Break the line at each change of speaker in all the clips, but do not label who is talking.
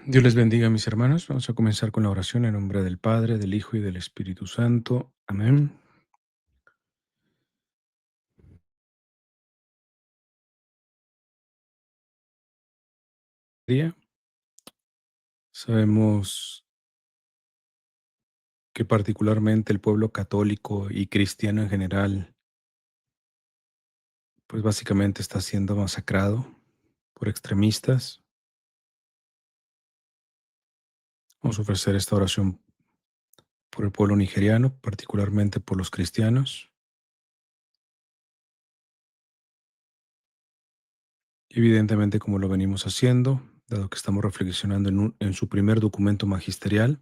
Dios les bendiga, mis hermanos. Vamos a comenzar con la oración en nombre del Padre, del Hijo y del Espíritu Santo. Amén. Día. Sabemos que particularmente el pueblo católico y cristiano en general, pues básicamente está siendo masacrado por extremistas. Vamos a ofrecer esta oración por el pueblo nigeriano, particularmente por los cristianos. Evidentemente, como lo venimos haciendo, dado que estamos reflexionando en su primer documento magisterial,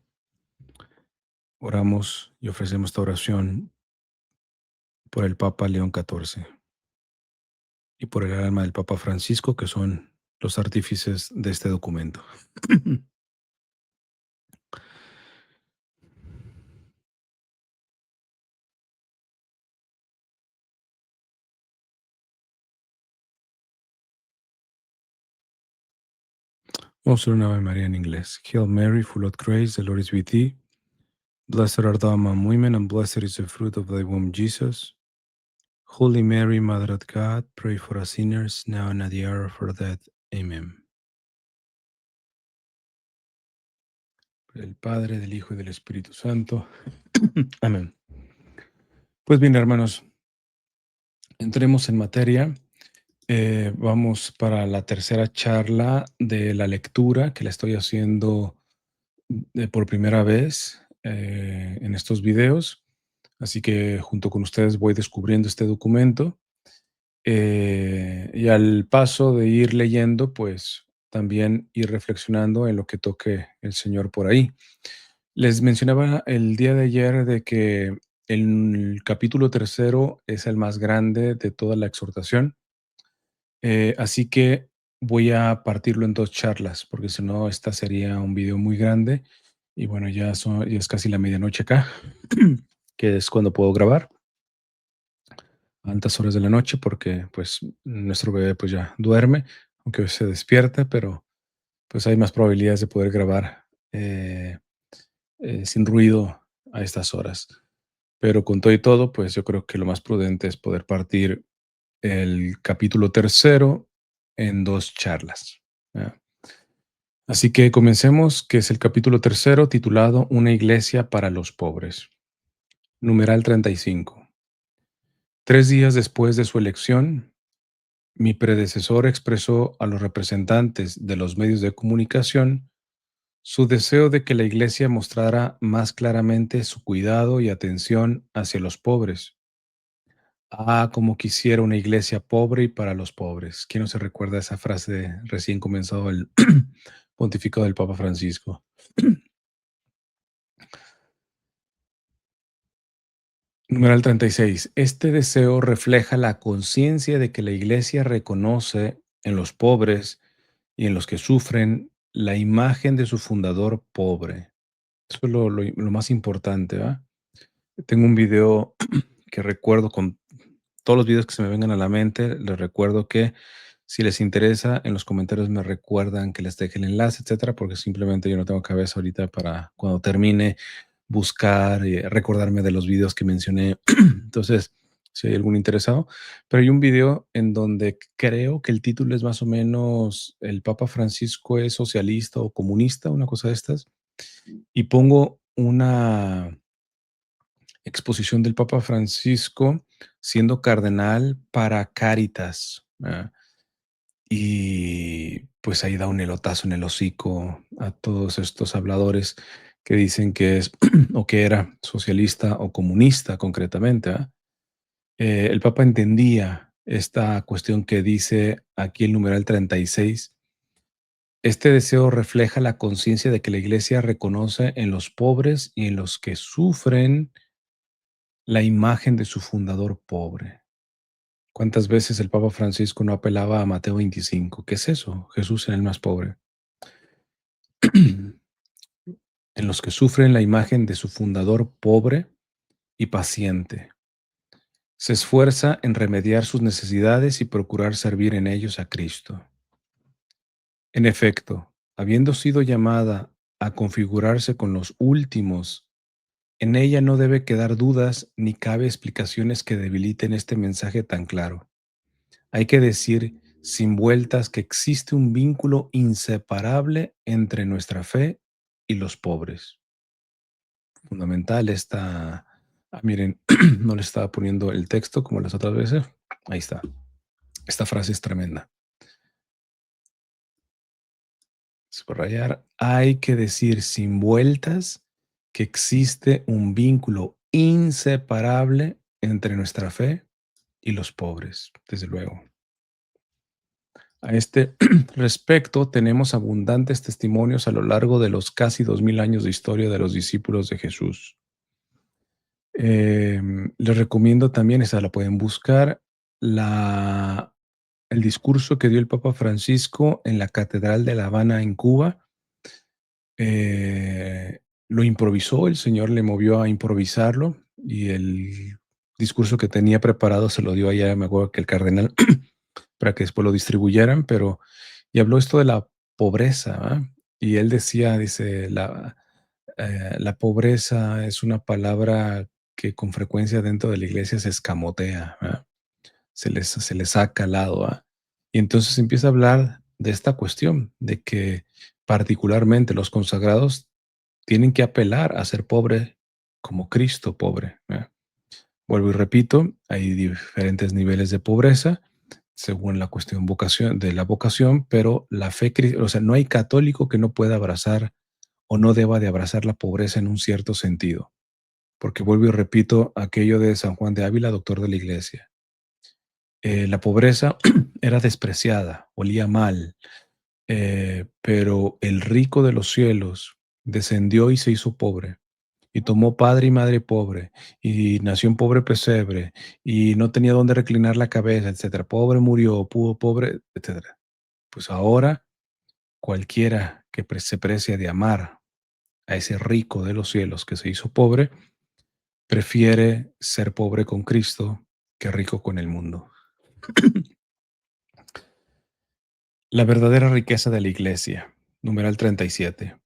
oramos y ofrecemos esta oración por el Papa León XIV y por el alma del Papa Francisco, que son los artífices de este documento. Vamos a hacer una Ave María en inglés. Hail Mary, full of grace, the Lord is with thee. Blessed art thou among women, and blessed is the fruit of thy womb, Jesus. Holy Mary, Mother of God, pray for us sinners, now and at the hour of our death. Amen. Del Padre, del Hijo y del Espíritu Santo. Amén. Pues bien, hermanos, entremos en materia. Vamos para la tercera charla de la lectura que la estoy haciendo por primera vez en estos videos. Así que junto con ustedes voy descubriendo este documento y al paso de ir leyendo, pues también ir reflexionando en lo que toque el Señor por ahí. Les mencionaba el día de ayer de que el capítulo tercero es el más grande de toda la exhortación. Así que voy a partirlo en 2 charlas, porque si no, esta sería un video muy grande. Y bueno, ya es casi la medianoche acá, que es cuando puedo grabar, a altas horas de la noche, porque, pues, nuestro bebé, pues, ya duerme, aunque hoy se despierta, pero, pues, hay más probabilidades de poder grabar, sin ruido a estas horas. Pero con todo y todo, pues, yo creo que lo más prudente es poder partir el capítulo tercero en 2 charlas, ¿verdad? Así que comencemos, que es el capítulo tercero, titulado Una iglesia para los pobres. Numeral 35. 3 días después de su elección, mi predecesor expresó a los representantes de los medios de comunicación su deseo de que la iglesia mostrara más claramente su cuidado y atención hacia los pobres. Ah, como quisiera una iglesia pobre y para los pobres. ¿Quién no se recuerda esa frase de recién comenzado el pontificado del Papa Francisco? Numeral 36. Este deseo refleja la conciencia de que la Iglesia reconoce en los pobres y en los que sufren la imagen de su fundador pobre. Eso es lo más importante, ¿va? Tengo un video que recuerdo con todos los videos que se me vengan a la mente, les recuerdo que si les interesa, en los comentarios me recuerdan que les deje el enlace, etcétera, porque simplemente yo no tengo cabeza ahorita para cuando termine buscar y recordarme de los videos que mencioné. Entonces, si hay algún interesado, pero hay un video en donde creo que el título es más o menos El Papa Francisco es socialista o comunista, una cosa de estas, y pongo una exposición del Papa Francisco siendo cardenal para Cáritas. Y pues ahí da un elotazo en el hocico a todos estos habladores que dicen que es o que era socialista o comunista concretamente. El Papa entendía esta cuestión que dice aquí el numeral 36. Este deseo refleja la conciencia de que la Iglesia reconoce en los pobres y en los que sufren la imagen de su fundador pobre. ¿Cuántas veces el Papa Francisco no apelaba a Mateo 25? ¿Qué es eso? Jesús en el más pobre. En los que sufren la imagen de su fundador pobre y paciente. Se esfuerza en remediar sus necesidades y procurar servir en ellos a Cristo. En efecto, Habiendo sido llamada a configurarse con los últimos, en ella no debe quedar dudas ni cabe explicaciones que debiliten este mensaje tan claro. Hay que decir sin vueltas que existe un vínculo inseparable entre nuestra fe y los pobres. Fundamental esta. Miren, no le estaba poniendo el texto como las otras veces. Ahí está. Esta frase es tremenda. Subrayar, hay que decir sin vueltas que existe un vínculo inseparable entre nuestra fe y los pobres, desde luego. A este respecto, tenemos abundantes testimonios a lo largo de los casi 2000 años de historia de los discípulos de Jesús. Les recomiendo también, esa la pueden buscar, la, el discurso que dio el Papa Francisco en la Catedral de La Habana, en Cuba. Lo improvisó, el Señor le movió a improvisarlo y el discurso que tenía preparado se lo dio allá, me acuerdo que el cardenal, para que después lo distribuyeran, pero y habló esto de la pobreza, ¿va? Y él decía, dice, la pobreza es una palabra que con frecuencia dentro de la iglesia se escamotea, ¿va? Se les saca al lado, ¿va? Y entonces empieza a hablar de esta cuestión, de que particularmente los consagrados tienen que apelar a ser pobre como Cristo pobre, ¿va? Vuelvo y repito, hay diferentes niveles de pobreza según la cuestión de la vocación, pero la fe, o sea, no hay católico que no pueda abrazar o no deba de abrazar la pobreza en un cierto sentido, porque vuelvo y repito aquello de San Juan de Ávila, doctor de la iglesia. La pobreza era despreciada, olía mal, pero el rico de los cielos descendió y se hizo pobre, y tomó padre y madre pobre, y nació en pobre pesebre, y no tenía dónde reclinar la cabeza, etcétera. Pobre murió, pudo pobre, etcétera. Pues ahora cualquiera que se precie de amar a ese rico de los cielos que se hizo pobre, prefiere ser pobre con Cristo que rico con el mundo. La verdadera riqueza de la iglesia. Numeral 37.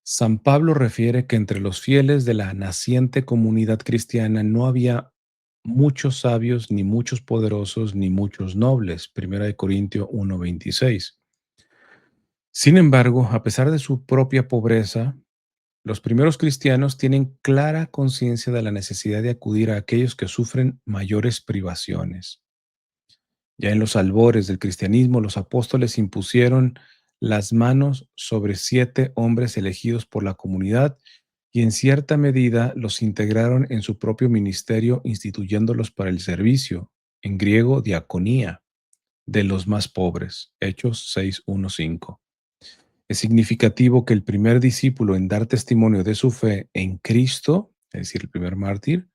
San Pablo refiere que entre los fieles de la naciente comunidad cristiana no había muchos sabios, ni muchos poderosos, ni muchos nobles. Primera de Corintios 1:26. Sin embargo, a pesar de su propia pobreza, los primeros cristianos tienen clara conciencia de la necesidad de acudir a aquellos que sufren mayores privaciones. Ya en los albores del cristianismo, los apóstoles impusieron las manos sobre 7 hombres elegidos por la comunidad y en cierta medida los integraron en su propio ministerio, instituyéndolos para el servicio, en griego diaconía, de los más pobres. Hechos 6:1-5. Es significativo que el primer discípulo en dar testimonio de su fe en Cristo, es decir, el primer mártir,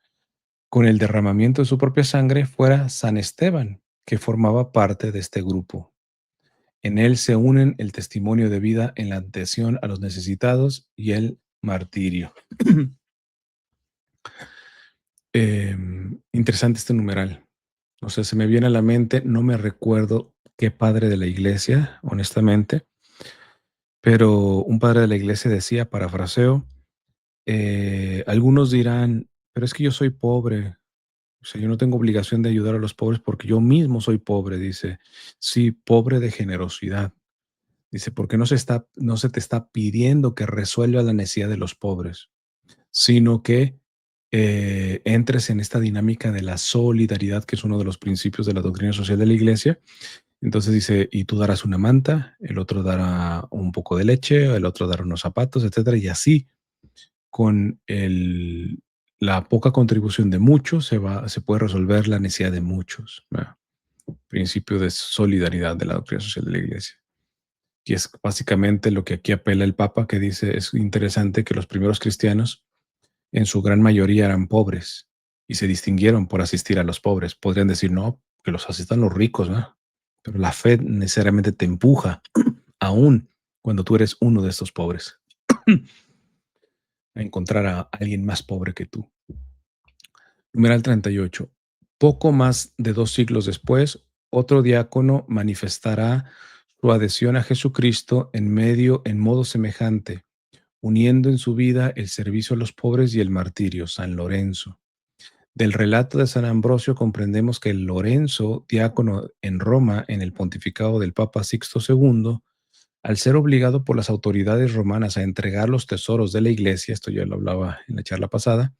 con el derramamiento de su propia sangre, fuera San Esteban, que formaba parte de este grupo. En él se unen el testimonio de vida en la atención a los necesitados y el martirio. Interesante este numeral. O sea, se me viene a la mente, no me recuerdo qué padre de la iglesia, honestamente, pero un padre de la iglesia decía, parafraseo, algunos dirán, pero es que yo soy pobre, o sea, yo no tengo obligación de ayudar a los pobres porque yo mismo soy pobre, dice. Sí, pobre de generosidad. Dice, porque no se te está pidiendo que resuelva la necesidad de los pobres, sino que entres en esta dinámica de la solidaridad, que es uno de los principios de la doctrina social de la iglesia. Entonces dice, y tú darás una manta, el otro dará un poco de leche, el otro dará unos zapatos, etcétera, y así con la poca contribución de muchos se puede resolver la necesidad de muchos, ¿verdad? Principio de solidaridad de la doctrina social de la iglesia. Y es básicamente lo que aquí apela el Papa, que dice, es interesante que los primeros cristianos en su gran mayoría eran pobres y se distinguieron por asistir a los pobres. Podrían decir, no, que los asistan los ricos, ¿verdad? Pero la fe necesariamente te empuja, aún cuando tú eres uno de estos pobres, a encontrar a alguien más pobre que tú. Numeral 38. Poco más de 2 siglos después, otro diácono manifestará su adhesión a Jesucristo en modo semejante, uniendo en su vida el servicio a los pobres y el martirio, San Lorenzo. Del relato de San Ambrosio comprendemos que Lorenzo, diácono en Roma en el pontificado del Papa Sixto II, al ser obligado por las autoridades romanas a entregar los tesoros de la iglesia, esto ya lo hablaba en la charla pasada,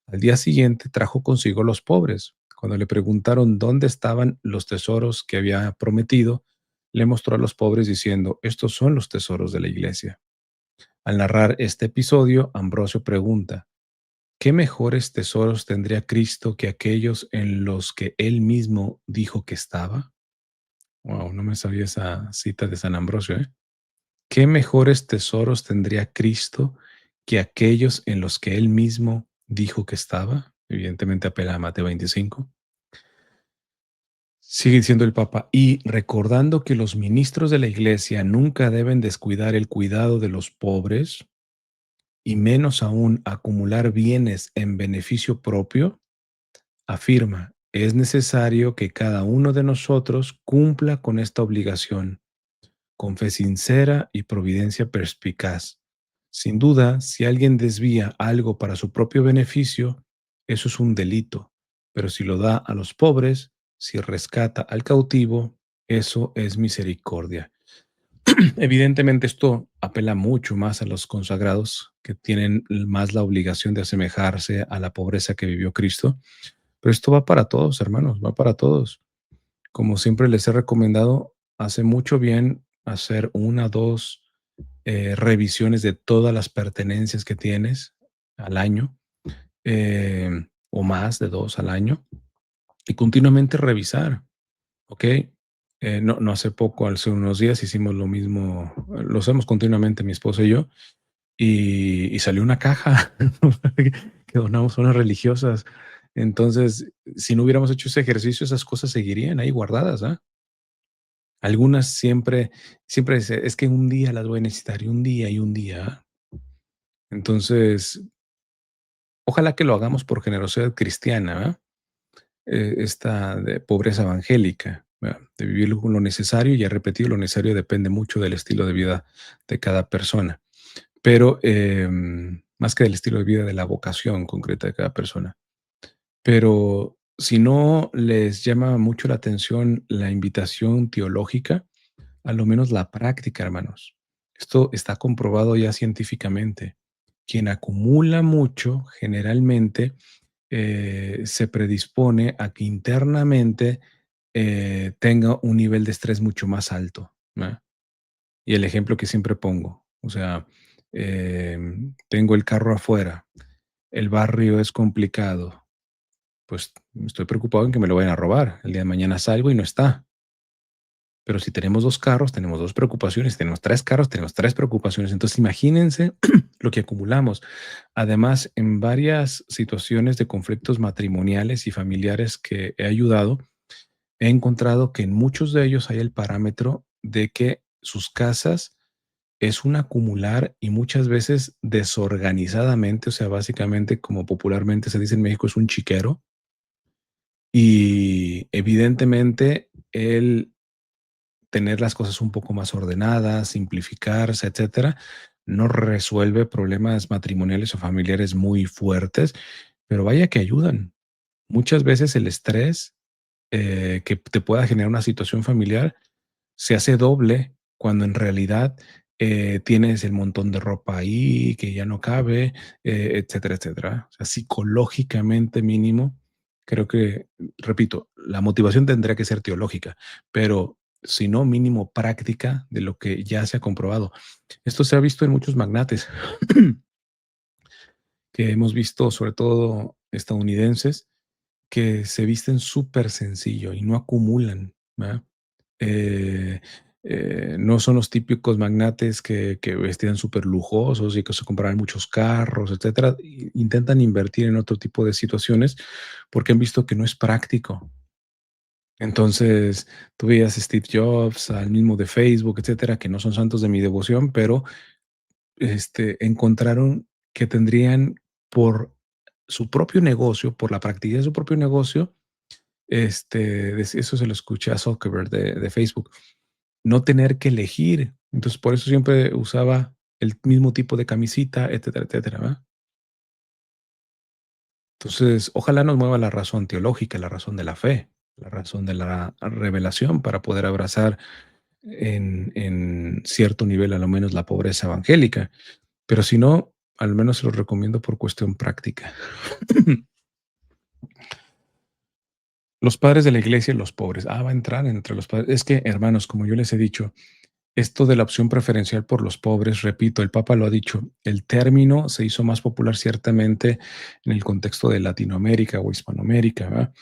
al día siguiente trajo consigo los pobres. Cuando le preguntaron dónde estaban los tesoros que había prometido, le mostró a los pobres diciendo, estos son los tesoros de la iglesia. Al narrar este episodio, Ambrosio pregunta, ¿qué mejores tesoros tendría Cristo que aquellos en los que él mismo dijo que estaba? Wow, no me sabía esa cita de San Ambrosio, ¿eh? ¿Qué mejores tesoros tendría Cristo que aquellos en los que él mismo dijo que estaba? Evidentemente apela a Mateo 25. Sigue diciendo el Papa, y recordando que los ministros de la Iglesia nunca deben descuidar el cuidado de los pobres, y menos aún acumular bienes en beneficio propio, afirma, es necesario que cada uno de nosotros cumpla con esta obligación, con fe sincera y providencia perspicaz. Sin duda, si alguien desvía algo para su propio beneficio, eso es un delito, pero si lo da a los pobres, si rescata al cautivo, eso es misericordia. Evidentemente esto apela mucho más a los consagrados que tienen más la obligación de asemejarse a la pobreza que vivió Cristo, pero esto va para todos, hermanos, va para todos. Como siempre les he recomendado, hace mucho bien hacer una, dos revisiones de todas las pertenencias que tienes al año, o más de dos al año, y continuamente revisar, ¿ok? No hace poco, hace unos días, hicimos lo mismo, lo hacemos continuamente mi esposa y yo, y salió una caja que donamos a unas religiosas. Entonces, si no hubiéramos hecho ese ejercicio, esas cosas seguirían ahí guardadas, ¿ah? Algunas siempre dice: "Es que un día las voy a necesitar", y un día, y un día. Entonces, ojalá que lo hagamos por generosidad cristiana, ¿verdad? Esta de pobreza evangélica, ¿verdad? De vivir lo necesario, y ya repetido, lo necesario depende mucho del estilo de vida de cada persona, pero, más que del estilo de vida, de la vocación concreta de cada persona. Pero si no les llama mucho la atención la invitación teológica, a lo menos la práctica, hermanos. Esto está comprobado ya científicamente. Quien acumula mucho generalmente se predispone a que internamente tenga un nivel de estrés mucho más alto, ¿verdad? Y el ejemplo que siempre pongo, o sea, tengo el carro afuera, el barrio es complicado, pues estoy preocupado en que me lo vayan a robar. El día de mañana salgo y no está. Pero si tenemos 2 carros, tenemos 2 preocupaciones, si tenemos 3 carros, tenemos 3 preocupaciones. Entonces, imagínense lo que acumulamos. Además, en varias situaciones de conflictos matrimoniales y familiares que he ayudado, he encontrado que en muchos de ellos hay el parámetro de que sus casas es un acumular, y muchas veces desorganizadamente, o sea, básicamente, como popularmente se dice en México, es un chiquero. Y evidentemente, el tener las cosas un poco más ordenadas, simplificarse, etcétera, no resuelve problemas matrimoniales o familiares muy fuertes, pero vaya que ayudan. Muchas veces el estrés que te pueda generar una situación familiar se hace doble cuando en realidad tienes el montón de ropa ahí que ya no cabe, etcétera, etcétera. O sea, psicológicamente mínimo, creo que, repito, la motivación tendría que ser teológica, pero si no, mínimo práctica de lo que ya se ha comprobado. Esto se ha visto en muchos magnates que hemos visto, sobre todo estadounidenses, que se visten súper sencillo y no acumulan, ¿verdad? Eh, no son los típicos magnates que vestían súper lujosos y que se compraban muchos carros, etcétera. Intentan invertir en otro tipo de situaciones porque han visto que no es práctico. Entonces, tú veías a Steve Jobs, al mismo de Facebook, etcétera, que no son santos de mi devoción, pero encontraron que tendrían por su propio negocio, por la practicidad de su propio negocio, eso se lo escuché a Zuckerberg de Facebook. no tener que elegir. Entonces, por eso siempre usaba el mismo tipo de camisita, etcétera, etcétera, ¿verdad? Entonces, ojalá nos mueva la razón teológica, la razón de la fe, la razón de la revelación para poder abrazar en cierto nivel, a lo menos, la pobreza evangélica. Pero si no, al menos se los recomiendo por cuestión práctica. Los padres de la iglesia y los pobres. Va a entrar entre los padres. Es que, hermanos, como yo les he dicho, esto de la opción preferencial por los pobres, repito, el Papa lo ha dicho, el término se hizo más popular ciertamente en el contexto de Latinoamérica o Hispanoamérica, ¿verdad?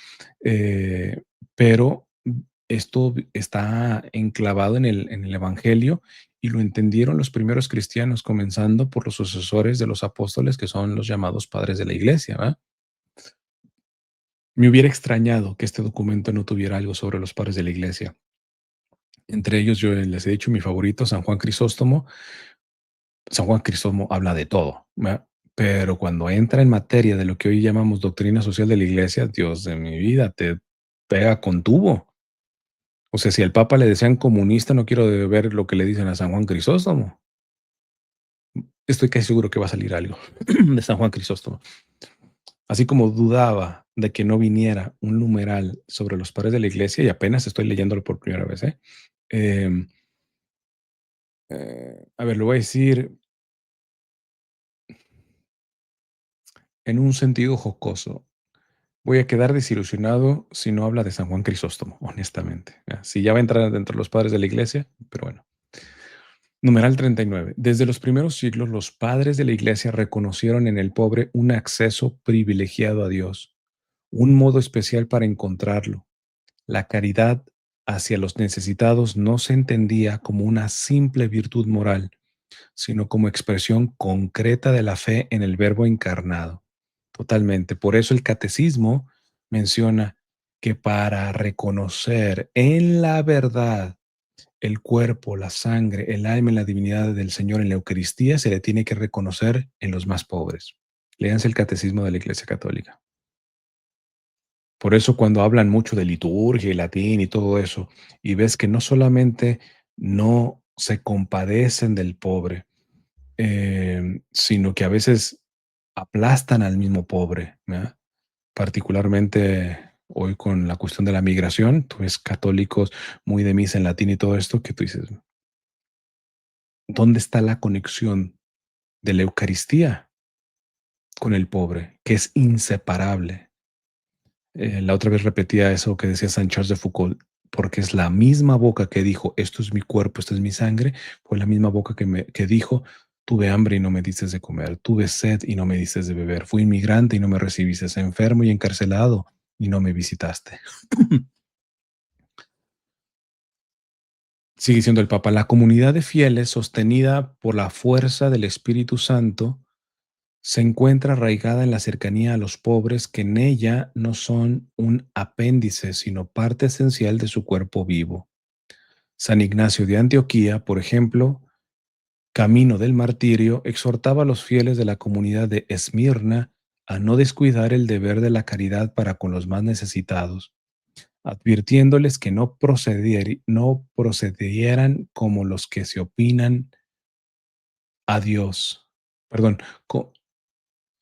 Eh, pero esto está enclavado en el Evangelio y lo entendieron los primeros cristianos, comenzando por los sucesores de los apóstoles, que son los llamados padres de la iglesia, ¿verdad? Me hubiera extrañado que este documento no tuviera algo sobre los padres de la iglesia. Entre ellos, yo les he dicho mi favorito, San Juan Crisóstomo. San Juan Crisóstomo habla de todo, ¿verdad? Pero cuando entra en materia de lo que hoy llamamos doctrina social de la iglesia, Dios de mi vida, te pega con tubo. O sea, si al Papa le decían comunista, no quiero ver lo que le dicen a San Juan Crisóstomo. Estoy casi seguro que va a salir algo de San Juan Crisóstomo. Así como dudaba de que no viniera un numeral sobre los padres de la iglesia, y apenas estoy leyéndolo por primera vez, ¿eh? Em, a ver, lo voy a decir en un sentido jocoso. Voy a quedar desilusionado si no habla de San Juan Crisóstomo, honestamente. Si ya va a entrar dentro de los padres de la iglesia, pero bueno. Numeral 39. Desde los primeros siglos, los padres de la iglesia reconocieron en el pobre un acceso privilegiado a Dios, un modo especial para encontrarlo. La caridad hacia los necesitados no se entendía como una simple virtud moral, sino como expresión concreta de la fe en el Verbo encarnado. Totalmente. Por eso el catecismo menciona que para reconocer en la verdad el cuerpo, la sangre, el alma y la divinidad del Señor en la Eucaristía, se le tiene que reconocer en los más pobres. Léanse el catecismo de la Iglesia Católica. Por eso cuando hablan mucho de liturgia y latín y todo eso, y ves que no solamente no se compadecen del pobre, sino que a veces aplastan al mismo pobre, ¿verdad? Particularmente hoy con la cuestión de la migración, tú ves católicos muy de misa en latín y todo esto, que tú dices, ¿dónde está la conexión de la Eucaristía con el pobre, que es inseparable? La otra vez repetía eso que decía Saint Charles de Foucault, porque es la misma boca que dijo, esto es mi cuerpo, esto es mi sangre, fue la misma boca que dijo, tuve hambre y no me diste de comer, tuve sed y no me diste de beber, fui inmigrante y no me recibiste, enfermo y encarcelado y no me visitaste. Sigue siendo el Papa, la comunidad de fieles sostenida por la fuerza del Espíritu Santo se encuentra arraigada en la cercanía a los pobres que en ella no son un apéndice, sino parte esencial de su cuerpo vivo. San Ignacio de Antioquía, por ejemplo, camino del martirio, exhortaba a los fieles de la comunidad de Esmirna a no descuidar el deber de la caridad para con los más necesitados, advirtiéndoles que no procedieran como los que se opinan a Dios. Perdón,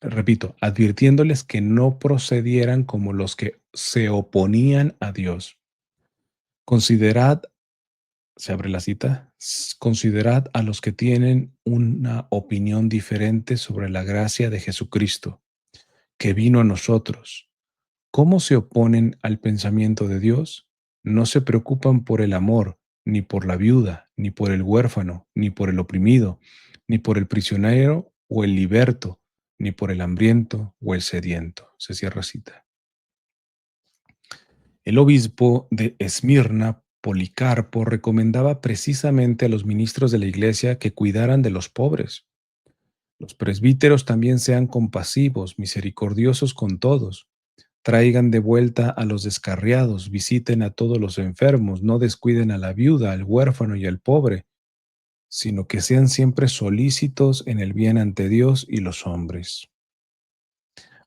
repito, advirtiéndoles que no procedieran como los que se oponían a Dios. Considerad, se abre la cita, considerad a los que tienen una opinión diferente sobre la gracia de Jesucristo, que vino a nosotros. ¿Cómo se oponen al pensamiento de Dios? No se preocupan por el amor, ni por la viuda, ni por el huérfano, ni por el oprimido, ni por el prisionero o el liberto, ni por el hambriento o el sediento. Se cierra cita. El obispo de Esmirna, Policarpo, recomendaba precisamente a los ministros de la iglesia que cuidaran de los pobres. Los presbíteros también sean compasivos, misericordiosos con todos. Traigan de vuelta a los descarriados, visiten a todos los enfermos, no descuiden a la viuda, al huérfano y al pobre, sino que sean siempre solícitos en el bien ante Dios y los hombres.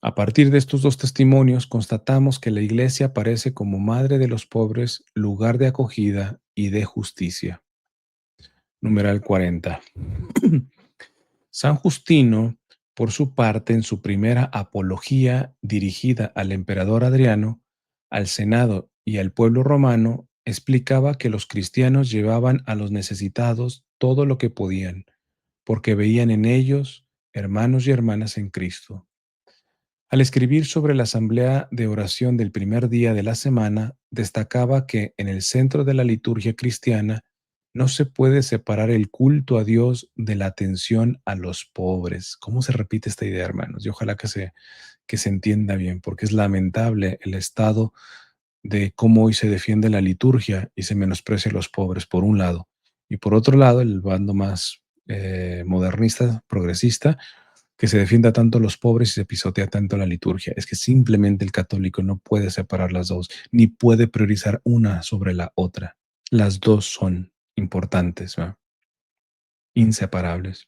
A partir de estos dos testimonios, constatamos que la Iglesia aparece como madre de los pobres, lugar de acogida y de justicia. Numeral 40. San Justino, por su parte, en su primera apología dirigida al emperador Adriano, al Senado y al pueblo romano, explicaba que los cristianos llevaban a los necesitados todo lo que podían, porque veían en ellos hermanos y hermanas en Cristo. Al escribir sobre la asamblea de oración del primer día de la semana, destacaba que en el centro de la liturgia cristiana no se puede separar el culto a Dios de la atención a los pobres. ¿Cómo se repite esta idea, hermanos? Y ojalá que se entienda bien, porque es lamentable el estado de cómo hoy se defiende la liturgia y se menosprecia a los pobres, por un lado. Y por otro lado, el bando más modernista, progresista, que se defienda tanto a los pobres y se pisotea tanto la liturgia. Es que simplemente el católico no puede separar las dos, ni puede priorizar una sobre la otra. Las dos son importantes, ¿va? Inseparables.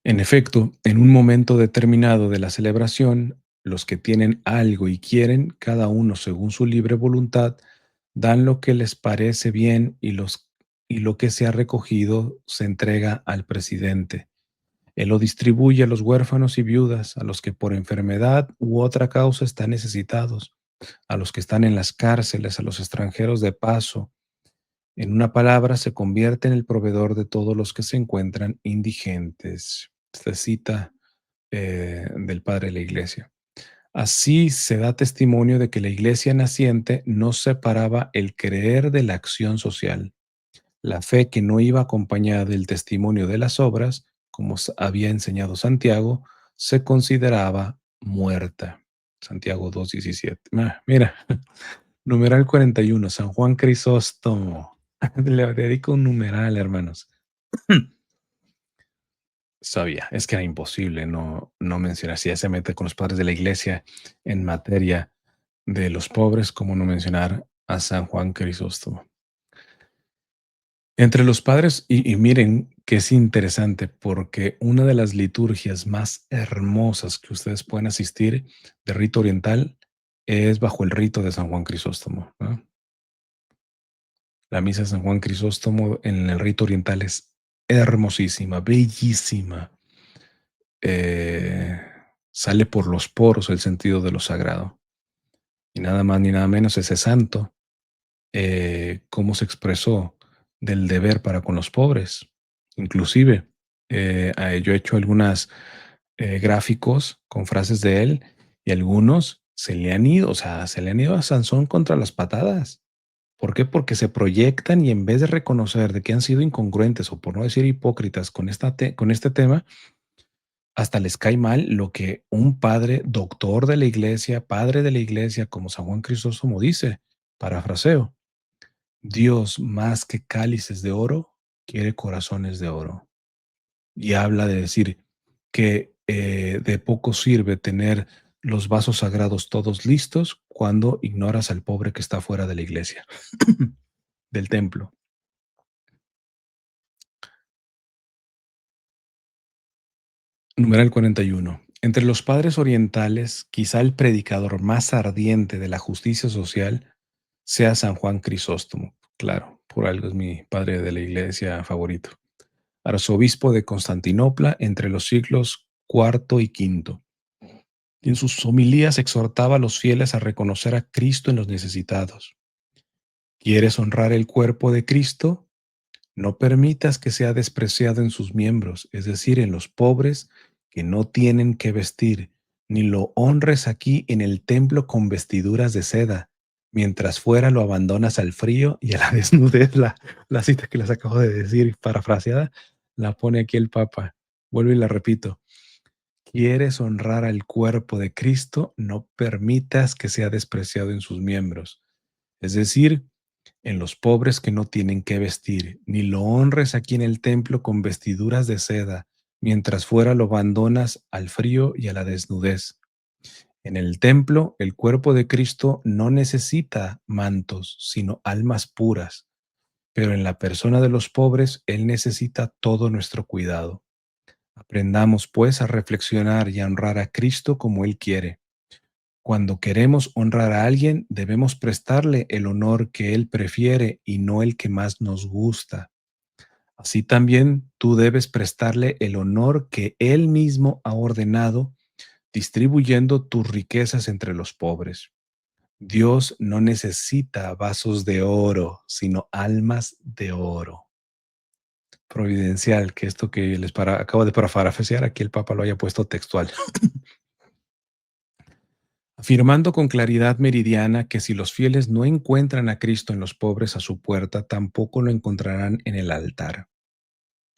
En efecto, en un momento determinado de la celebración, los que tienen algo y quieren, cada uno según su libre voluntad, dan lo que les parece bien y lo que se ha recogido se entrega al presidente. Él lo distribuye a los huérfanos y viudas, a los que por enfermedad u otra causa están necesitados, a los que están en las cárceles, a los extranjeros de paso. En una palabra, se convierte en el proveedor de todos los que se encuentran indigentes. Esta cita del Padre de la Iglesia. Así se da testimonio de que la Iglesia naciente no separaba el creer de la acción social. La fe que no iba acompañada del testimonio de las obras, como había enseñado Santiago, se consideraba muerta. Santiago 2:17. Mira, numeral 41, San Juan Crisóstomo. Le dedico un numeral, hermanos. Sabía, es que era imposible no mencionar, si ya se mete con los padres de la iglesia en materia de los pobres, como no mencionar a San Juan Crisóstomo. Entre los padres, y miren que es interesante, porque una de las liturgias más hermosas que ustedes pueden asistir de rito oriental es bajo el rito de San Juan Crisóstomo, ¿no? La misa de San Juan Crisóstomo en el rito oriental es hermosísima, bellísima. eh, Sale por los poros el sentido de lo sagrado. Y nada más ni nada menos ese santo, cómo se expresó del deber para con los pobres. Inclusive, yo he hecho algunos gráficos con frases de él y algunos se le han ido, o sea, se le han ido a Sansón contra las patadas. ¿Por qué? Porque se proyectan y en vez de reconocer de que han sido incongruentes o por no decir hipócritas con, con este tema, hasta les cae mal lo que un padre, doctor de la iglesia, padre de la iglesia, como San Juan Crisóstomo dice, parafraseo, Dios más que cálices de oro, quiere corazones de oro. Y habla de decir que de poco sirve tener los vasos sagrados todos listos cuando ignoras al pobre que está fuera de la iglesia, del templo. Numeral 41. Entre los padres orientales, quizá el predicador más ardiente de la justicia social sea San Juan Crisóstomo. Claro, por algo es mi padre de la iglesia favorito. Arzobispo de Constantinopla entre los siglos cuarto y quinto. En sus homilías exhortaba a los fieles a reconocer a Cristo en los necesitados. ¿Quieres honrar el cuerpo de Cristo? No permitas que sea despreciado en sus miembros, es decir, en los pobres que no tienen que vestir, ni lo honres aquí en el templo con vestiduras de seda, mientras fuera lo abandonas al frío y a la desnudez. La cita que les acabo de decir, parafraseada, la pone aquí el Papa. Vuelvo y la repito. ¿Quieres honrar al cuerpo de Cristo? No permitas que sea despreciado en sus miembros, es decir, en los pobres que no tienen que vestir, ni lo honres aquí en el templo con vestiduras de seda, mientras fuera lo abandonas al frío y a la desnudez. En el templo, el cuerpo de Cristo no necesita mantos, sino almas puras, pero en la persona de los pobres, Él necesita todo nuestro cuidado. Aprendamos, pues, a reflexionar y a honrar a Cristo como Él quiere. Cuando queremos honrar a alguien, debemos prestarle el honor que él prefiere y no el que más nos gusta. Así también tú debes prestarle el honor que él mismo ha ordenado, distribuyendo tus riquezas entre los pobres. Dios no necesita vasos de oro, sino almas de oro. Providencial, que esto que acabo de parafrasear, aquí el Papa lo haya puesto textual, afirmando con claridad meridiana que si los fieles no encuentran a Cristo en los pobres a su puerta, tampoco lo encontrarán en el altar.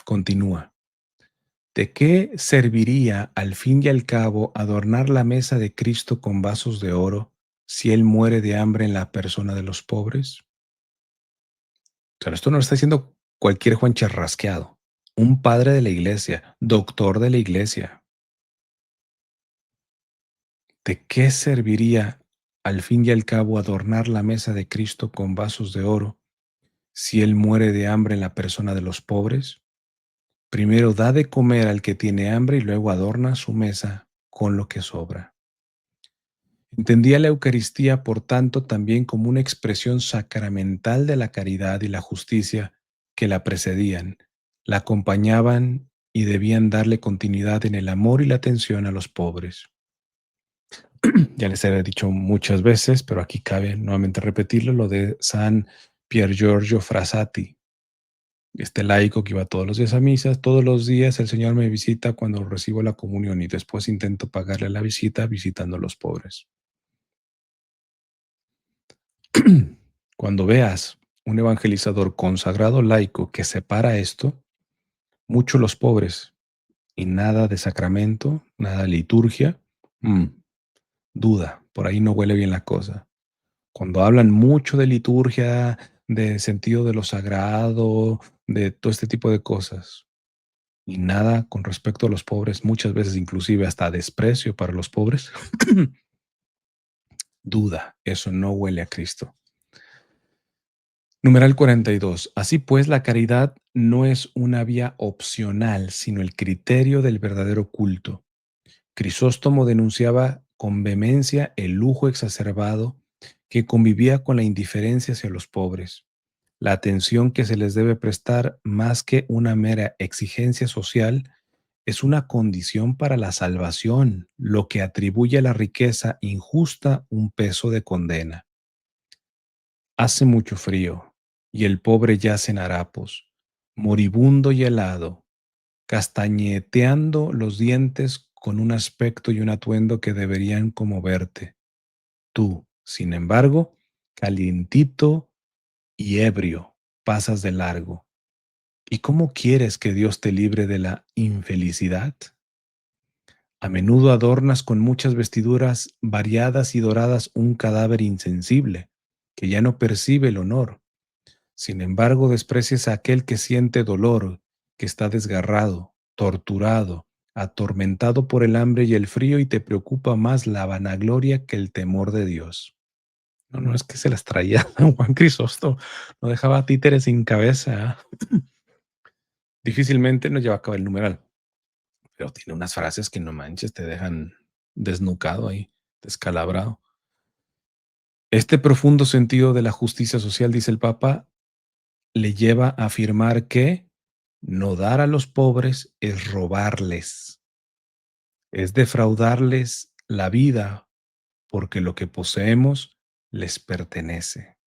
Continúa. ¿De qué serviría al fin y al cabo adornar la mesa de Cristo con vasos de oro si Él muere de hambre en la persona de los pobres? O sea, esto no lo está diciendo cualquier Juan charrasqueado, un padre de la iglesia, doctor de la iglesia. ¿De qué serviría al fin y al cabo adornar la mesa de Cristo con vasos de oro si Él muere de hambre en la persona de los pobres? Primero da de comer al que tiene hambre y luego adorna su mesa con lo que sobra. Entendía la Eucaristía, por tanto, también como una expresión sacramental de la caridad y la justicia que la precedían, la acompañaban y debían darle continuidad en el amor y la atención a los pobres. Ya les he dicho muchas veces, pero aquí cabe nuevamente repetirlo, lo de San Pier Giorgio Frassati, este laico que iba todos los días a misa. Todos los días el Señor me visita cuando recibo la comunión y después intento pagarle la visita visitando a los pobres. Cuando veas un evangelizador consagrado laico que separa esto, mucho los pobres y nada de sacramento, nada de liturgia, mm, duda, por ahí no huele bien la cosa. Cuando hablan mucho de liturgia, de sentido de lo sagrado, de todo este tipo de cosas, y nada con respecto a los pobres, muchas veces inclusive hasta desprecio para los pobres, duda, eso no huele a Cristo. Numeral 42. Así pues, la caridad no es una vía opcional, sino el criterio del verdadero culto. Crisóstomo denunciaba con vehemencia el lujo exacerbado que convivía con la indiferencia hacia los pobres, la atención que se les debe prestar más que una mera exigencia social es una condición para la salvación, lo que atribuye a la riqueza injusta un peso de condena. Hace mucho frío, y el pobre yace en harapos, moribundo y helado, castañeteando los dientes con un aspecto y un atuendo que deberían conmoverte. Tú, sin embargo, calientito y ebrio, pasas de largo. ¿Y cómo quieres que Dios te libre de la infelicidad? A menudo adornas con muchas vestiduras variadas y doradas un cadáver insensible, que ya no percibe el honor. Sin embargo, desprecias a aquel que siente dolor, que está desgarrado, torturado, atormentado por el hambre y el frío y te preocupa más la vanagloria que el temor de Dios. No, no es que se las traía Juan Crisóstomo, no dejaba títeres sin cabeza. Difícilmente nos lleva a cabo el numeral, pero tiene unas frases que no manches, te dejan desnucado ahí, descalabrado. Este profundo sentido de la justicia social, dice el Papa, le lleva a afirmar que no dar a los pobres es robarles, es defraudarles la vida porque lo que poseemos les pertenece.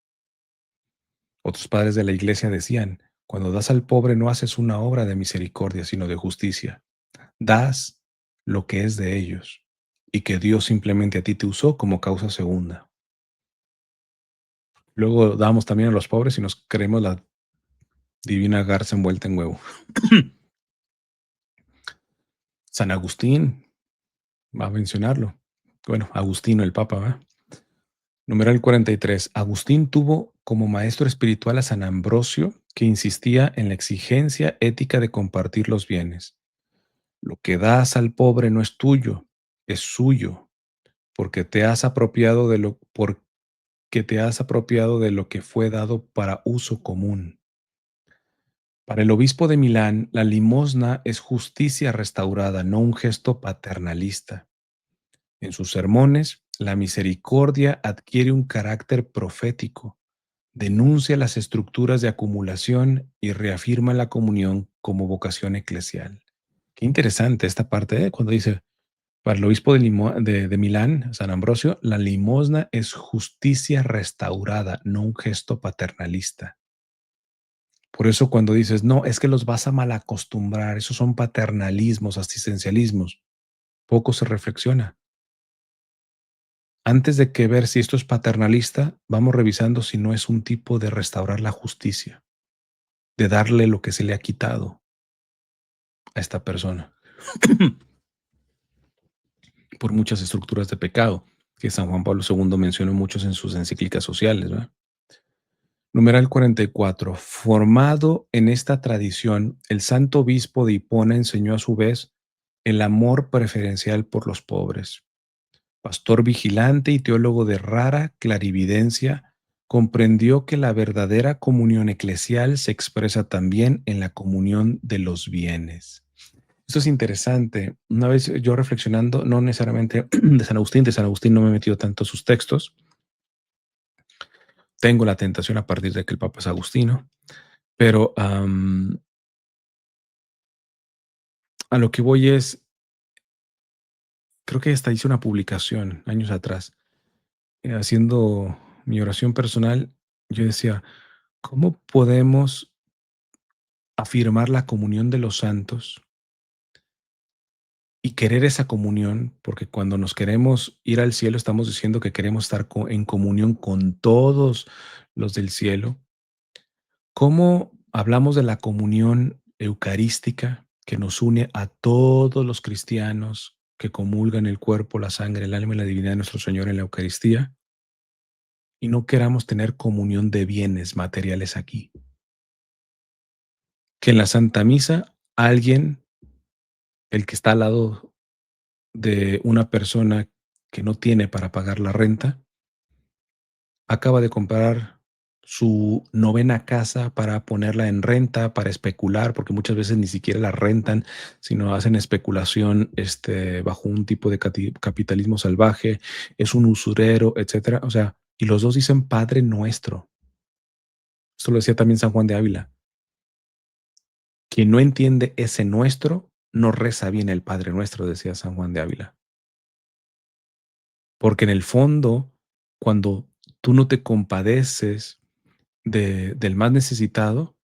Otros padres de la iglesia decían, cuando das al pobre no haces una obra de misericordia, sino de justicia. Das lo que es de ellos y que Dios simplemente a ti te usó como causa segunda. Luego damos también a los pobres y nos creemos la divina garza envuelta en huevo. San Agustín va a mencionarlo. Bueno, Agustino el Papa, ¿va? Numeral 43. Agustín tuvo como maestro espiritual a San Ambrosio, que insistía en la exigencia ética de compartir los bienes. Lo que das al pobre no es tuyo, es suyo, porque te has apropiado de lo que fue dado para uso común. Para el obispo de Milán, la limosna es justicia restaurada, no un gesto paternalista. En sus sermones, la misericordia adquiere un carácter profético, denuncia las estructuras de acumulación y reafirma la comunión como vocación eclesial. Qué interesante esta parte, ¿eh? Cuando dice, para el obispo de Milán, San Ambrosio, la limosna es justicia restaurada, no un gesto paternalista. Por eso cuando dices, no, es que los vas a malacostumbrar, esos son paternalismos, asistencialismos, poco se reflexiona. Antes de que ver si esto es paternalista, vamos revisando si no es un tipo de restaurar la justicia, de darle lo que se le ha quitado a esta persona por muchas estructuras de pecado que San Juan Pablo II mencionó muchos en sus encíclicas sociales, ¿verdad? Numeral 44. Formado en esta tradición, el santo obispo de Hipona enseñó a su vez el amor preferencial por los pobres. Pastor vigilante y teólogo de rara clarividencia, comprendió que la verdadera comunión eclesial se expresa también en la comunión de los bienes. Esto es interesante. Una vez yo reflexionando, no necesariamente de San Agustín no me he metido tanto a sus textos. Tengo la tentación a partir de que el Papa es agustino, pero a lo que voy es, creo que hasta hice una publicación años atrás, haciendo mi oración personal, yo decía, ¿cómo podemos afirmar la comunión de los santos y querer esa comunión? Porque cuando nos queremos ir al cielo, estamos diciendo que queremos estar en comunión con todos los del cielo. ¿Cómo hablamos de la comunión eucarística que nos une a todos los cristianos que comulgan el cuerpo, la sangre, el alma y la divinidad de nuestro Señor en la Eucaristía? Y no queramos tener comunión de bienes materiales aquí. Que en la Santa Misa alguien, el que está al lado de una persona que no tiene para pagar la renta, acaba de comprar su novena casa para ponerla en renta, para especular, porque muchas veces ni siquiera la rentan, sino hacen especulación bajo un tipo de capitalismo salvaje, es un usurero, etcétera. O sea, y los dos dicen Padre Nuestro. Esto lo decía también San Juan de Ávila. Quien no entiende ese nuestro, no reza bien el Padre Nuestro, decía San Juan de Ávila. Porque en el fondo, cuando tú no te compadeces del más necesitado,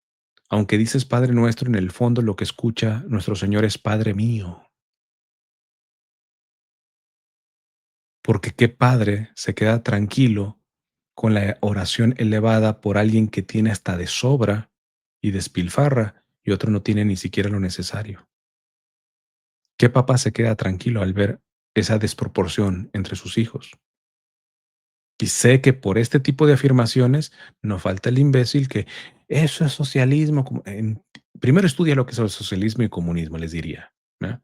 aunque dices Padre Nuestro, en el fondo lo que escucha nuestro Señor es Padre mío. Porque qué padre se queda tranquilo con la oración elevada por alguien que tiene hasta de sobra y despilfarra y otro no tiene ni siquiera lo necesario. ¿Qué papá se queda tranquilo al ver esa desproporción entre sus hijos? Y sé que por este tipo de afirmaciones nos falta el imbécil que eso es socialismo. Primero estudia lo que es el socialismo y comunismo, les diría, ¿no?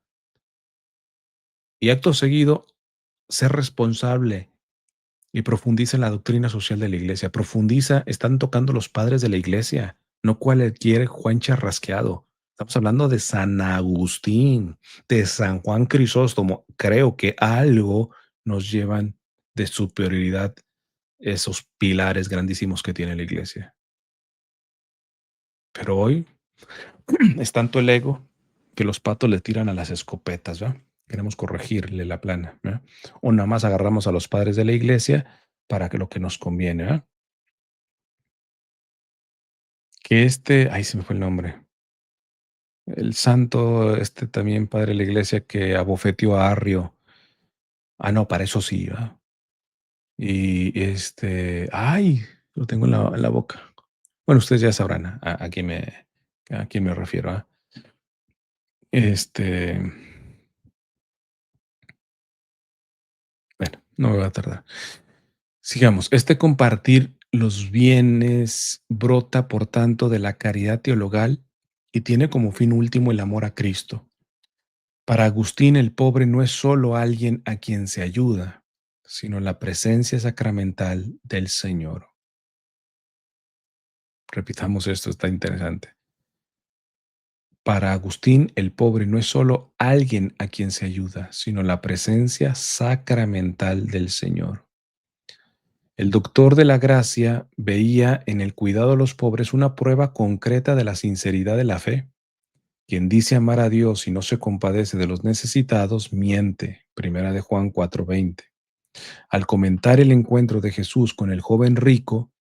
Y acto seguido, ser responsable y profundiza en la doctrina social de la iglesia. Profundiza, están tocando los padres de la iglesia, no cualquier Juan Charrasqueado. Estamos hablando de San Agustín, de San Juan Crisóstomo. Creo que algo nos llevan de superioridad esos pilares grandísimos que tiene la iglesia. Pero hoy es tanto el ego que los patos le tiran a las escopetas, ¿verdad? Queremos corregirle la plana, ¿verdad? O nada más agarramos a los padres de la iglesia para que lo que nos conviene, ¿verdad? Que ahí se me fue el nombre. El santo, también padre de la iglesia que abofeteó a Arrio. Ah, no, para eso sí, ¿verdad? Y ay, lo tengo en la boca. Bueno, ustedes ya sabrán a quién me refiero, ¿ah? Este, bueno, no me va a tardar. Sigamos. Este compartir los bienes brota, por tanto, de la caridad teologal y tiene como fin último el amor a Cristo. Para Agustín, el pobre no es solo alguien a quien se ayuda, sino la presencia sacramental del Señor. Repitamos esto, está interesante. Para Agustín, el pobre no es solo alguien a quien se ayuda, sino la presencia sacramental del Señor. El doctor de la gracia veía en el cuidado de los pobres una prueba concreta de la sinceridad de la fe. Quien dice amar a Dios y no se compadece de los necesitados, miente. Primera de Juan 4:20. Al comentar el encuentro de Jesús con el joven rico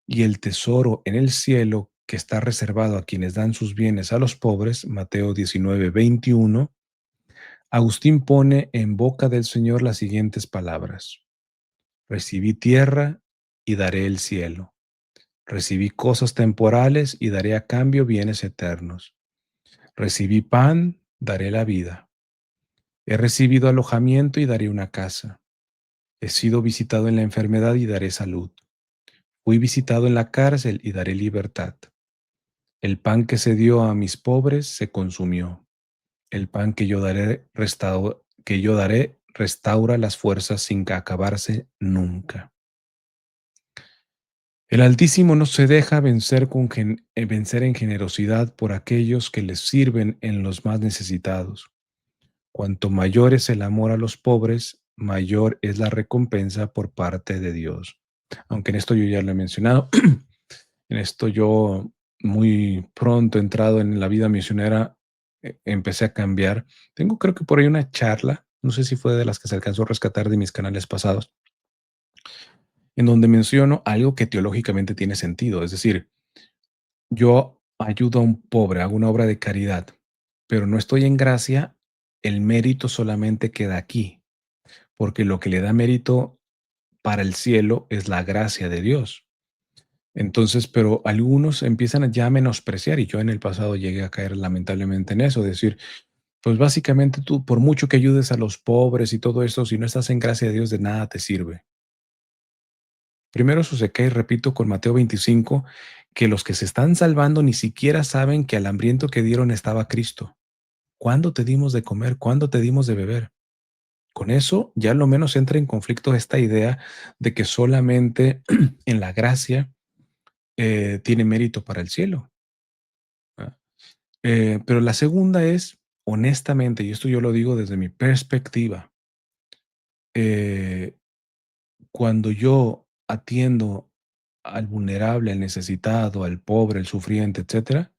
y el tesoro en el cielo que está reservado a quienes dan sus bienes a los pobres, Mateo 19:21, Agustín pone en boca del Señor las siguientes palabras: recibí tierra y daré el cielo. Recibí cosas temporales y daré a cambio bienes eternos. Recibí pan, daré la vida. He recibido alojamiento y daré una casa. He sido visitado en la enfermedad y daré salud. Fui visitado en la cárcel y daré libertad. El pan que se dio a mis pobres se consumió. El pan que yo daré restaura las fuerzas sin acabarse nunca. El Altísimo no se deja vencer en generosidad por aquellos que les sirven en los más necesitados. Cuanto mayor es el amor a los pobres, mayor es la recompensa por parte de Dios. Aunque en esto yo ya lo he mencionado, en esto yo muy pronto entrado en la vida misionera, empecé a cambiar. Tengo creo que por ahí una charla, no sé si fue de las que se alcanzó a rescatar de mis canales pasados, en donde menciono algo que teológicamente tiene sentido. Es decir, yo ayudo a un pobre, hago una obra de caridad, pero no estoy en gracia, el mérito solamente queda aquí, porque lo que le da mérito para el cielo es la gracia de Dios. Entonces, pero algunos empiezan ya a menospreciar, y yo en el pasado llegué a caer lamentablemente en eso, decir, pues básicamente tú, por mucho que ayudes a los pobres y todo eso, si no estás en gracia de Dios, de nada te sirve. Primero eso se cae, repito, con Mateo 25, que los que se están salvando ni siquiera saben que al hambriento que dieron estaba Cristo. ¿Cuándo te dimos de comer? ¿Cuándo te dimos de beber? Con eso ya lo menos entra en conflicto esta idea de que solamente en la gracia tiene mérito para el cielo. ¿Va? Pero la segunda es, honestamente, y esto yo lo digo desde mi perspectiva, eh, cuando yo atiendo al vulnerable, al necesitado, al pobre, al sufriente, etcétera,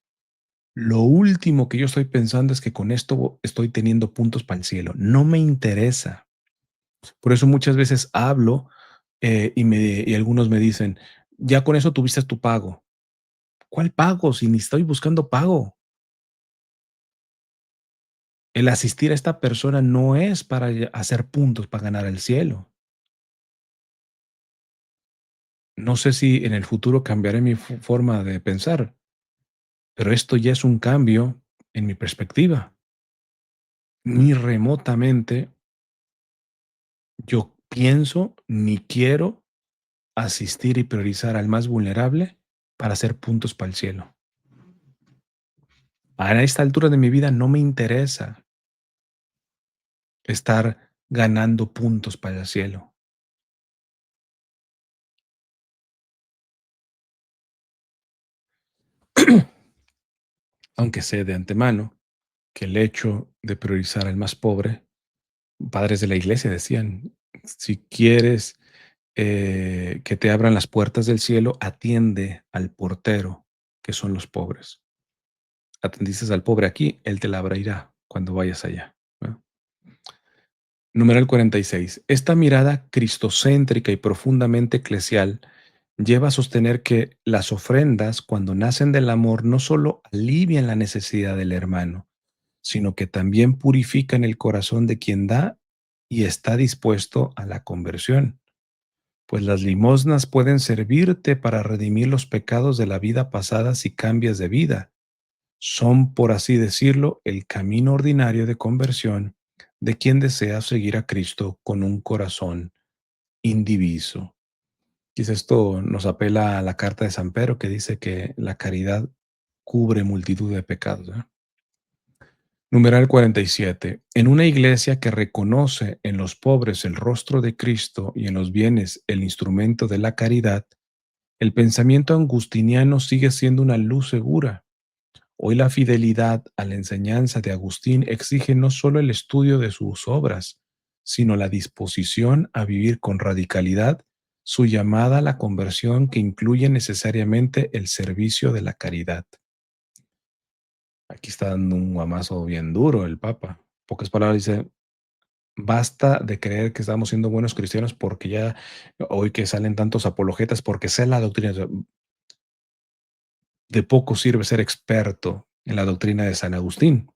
lo último que yo estoy pensando es que con esto estoy teniendo puntos para el cielo. No me interesa. Por eso muchas veces hablo y algunos me dicen, ya con eso tuviste tu pago. ¿Cuál pago? Si ni estoy buscando pago. El asistir a esta persona no es para hacer puntos para ganar el cielo. No sé si en el futuro cambiaré mi forma de pensar, pero esto ya es un cambio en mi perspectiva. Ni remotamente yo pienso ni quiero asistir y priorizar al más vulnerable para hacer puntos para el cielo. A esta altura de mi vida no me interesa estar ganando puntos para el cielo, aunque sé de antemano que el hecho de priorizar al más pobre, padres de la iglesia decían, si quieres que te abran las puertas del cielo, atiende al portero, que son los pobres. Atendiste al pobre aquí, él te la abrirá cuando vayas allá. ¿No? Numeral 46. Esta mirada cristocéntrica y profundamente eclesial lleva a sostener que las ofrendas, cuando nacen del amor, no solo alivian la necesidad del hermano, sino que también purifican el corazón de quien da y está dispuesto a la conversión. Pues las limosnas pueden servirte para redimir los pecados de la vida pasada si cambias de vida. Son, por así decirlo, el camino ordinario de conversión de quien desea seguir a Cristo con un corazón indiviso. Quizá esto nos apela a la carta de San Pedro que dice que la caridad cubre multitud de pecados. ¿Eh? Numeral 47. En una iglesia que reconoce en los pobres el rostro de Cristo y en los bienes el instrumento de la caridad, el pensamiento agustiniano sigue siendo una luz segura. Hoy la fidelidad a la enseñanza de Agustín exige no solo el estudio de sus obras, sino la disposición a vivir con radicalidad su llamada a la conversión que incluye necesariamente el servicio de la caridad. Aquí está dando un guamazo bien duro el Papa. Pocas palabras dice, basta de creer que estamos siendo buenos cristianos porque ya hoy que salen tantos apologetas, porque sé la doctrina. De poco sirve ser experto en la doctrina de San Agustín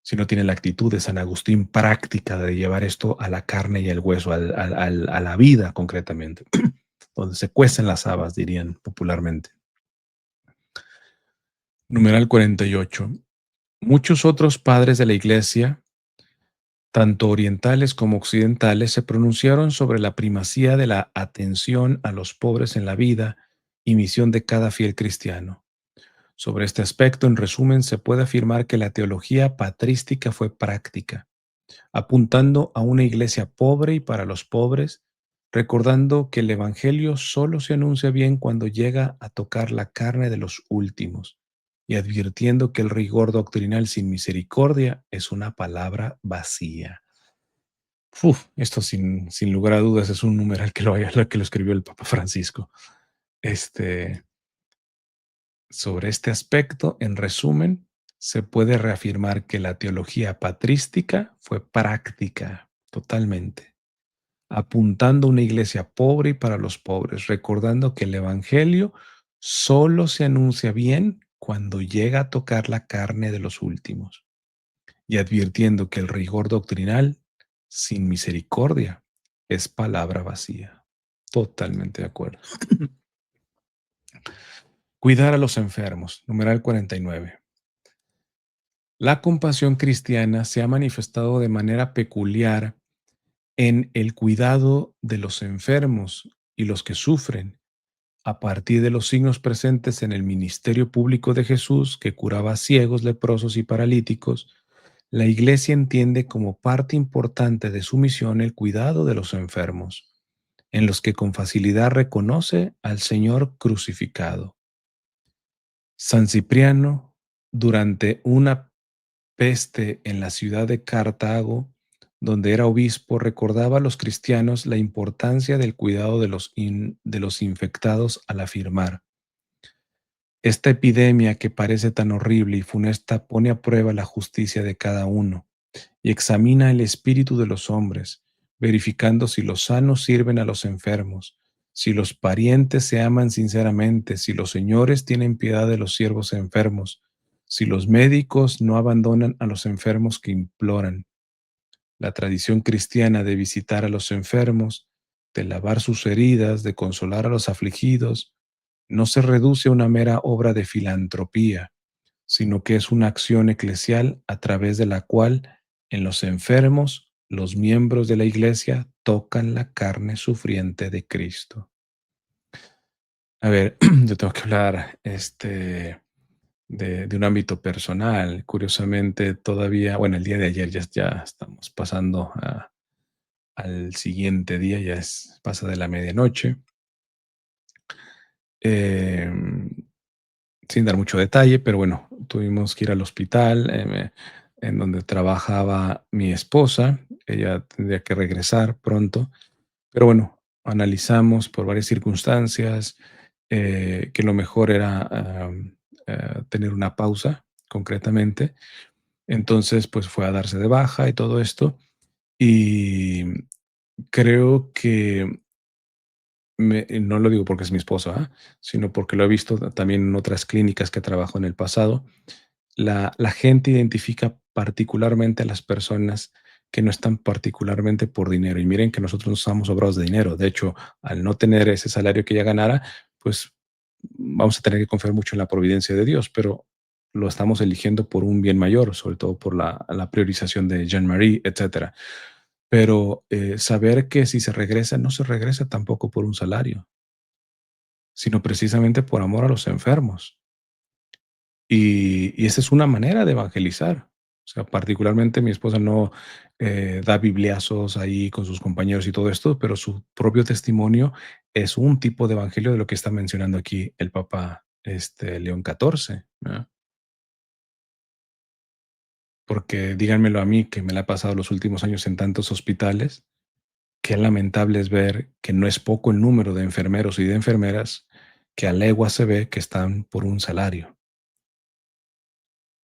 si no tiene la actitud de San Agustín práctica de llevar esto a la carne y el hueso, a la vida concretamente, donde se cuecen las habas, dirían popularmente. Numeral 48. Muchos otros padres de la Iglesia, tanto orientales como occidentales, se pronunciaron sobre la primacía de la atención a los pobres en la vida y misión de cada fiel cristiano. Sobre este aspecto, en resumen, se puede afirmar que la teología patrística fue práctica, apuntando a una iglesia pobre y para los pobres, recordando que el Evangelio solo se anuncia bien cuando llega a tocar la carne de los últimos, y advirtiendo que el rigor doctrinal sin misericordia es una palabra vacía. Uf, esto sin lugar a dudas es un numeral que lo escribió el Papa Francisco. Este, Sobre este aspecto, en resumen, se puede reafirmar que la teología patrística fue práctica totalmente, apuntando a una iglesia pobre y para los pobres, recordando que el Evangelio solo se anuncia bien cuando llega a tocar la carne de los últimos, y advirtiendo que el rigor doctrinal, sin misericordia, es palabra vacía. Totalmente de acuerdo. Cuidar a los enfermos. Numeral 49. La compasión cristiana se ha manifestado de manera peculiar en el cuidado de los enfermos y los que sufren, a partir de los signos presentes en el ministerio público de Jesús, que curaba ciegos, leprosos y paralíticos. La Iglesia entiende como parte importante de su misión el cuidado de los enfermos, en los que con facilidad reconoce al Señor crucificado. San Cipriano, durante una peste en la ciudad de Cartago, donde era obispo, recordaba a los cristianos la importancia del cuidado de los infectados al afirmar: esta epidemia que parece tan horrible y funesta pone a prueba la justicia de cada uno y examina el espíritu de los hombres, verificando si los sanos sirven a los enfermos, si los parientes se aman sinceramente, si los señores tienen piedad de los siervos enfermos, si los médicos no abandonan a los enfermos que imploran. La tradición cristiana de visitar a los enfermos, de lavar sus heridas, de consolar a los afligidos, no se reduce a una mera obra de filantropía, sino que es una acción eclesial a través de la cual en los enfermos los miembros de la Iglesia tocan la carne sufriente de Cristo. A ver, yo tengo que hablar de un ámbito personal. Curiosamente, todavía, bueno, el día de ayer ya estamos pasando al siguiente día, pasa de la medianoche. Em, Sin dar mucho detalle, pero bueno, tuvimos que ir al hospital en donde trabajaba mi esposa. Ella tendría que regresar pronto, pero bueno, analizamos por varias circunstancias que lo mejor era tener una pausa, concretamente. Entonces, pues fue a darse de baja y todo esto. Y creo que no lo digo porque es mi esposa, sino porque lo he visto también en otras clínicas que trabajo en el pasado. La gente identifica particularmente a las personas que no están particularmente por dinero. Y miren que nosotros no estamos sobrados de dinero. De hecho, al no tener ese salario que ella ganara, pues vamos a tener que confiar mucho en la providencia de Dios, pero lo estamos eligiendo por un bien mayor, sobre todo por la priorización de Jean-Marie, etcétera. Pero saber que si se regresa, no se regresa tampoco por un salario, sino precisamente por amor a los enfermos. Y esa es una manera de evangelizar. O sea, particularmente mi esposa no da bibliazos ahí con sus compañeros y todo esto, pero su propio testimonio es un tipo de evangelio de lo que está mencionando aquí el Papa León XIV, ¿verdad? porque díganmelo a mí, que me la he pasado los últimos años en tantos hospitales, qué lamentable es ver que no es poco el número de enfermeros y de enfermeras que a legua se ve que están por un salario.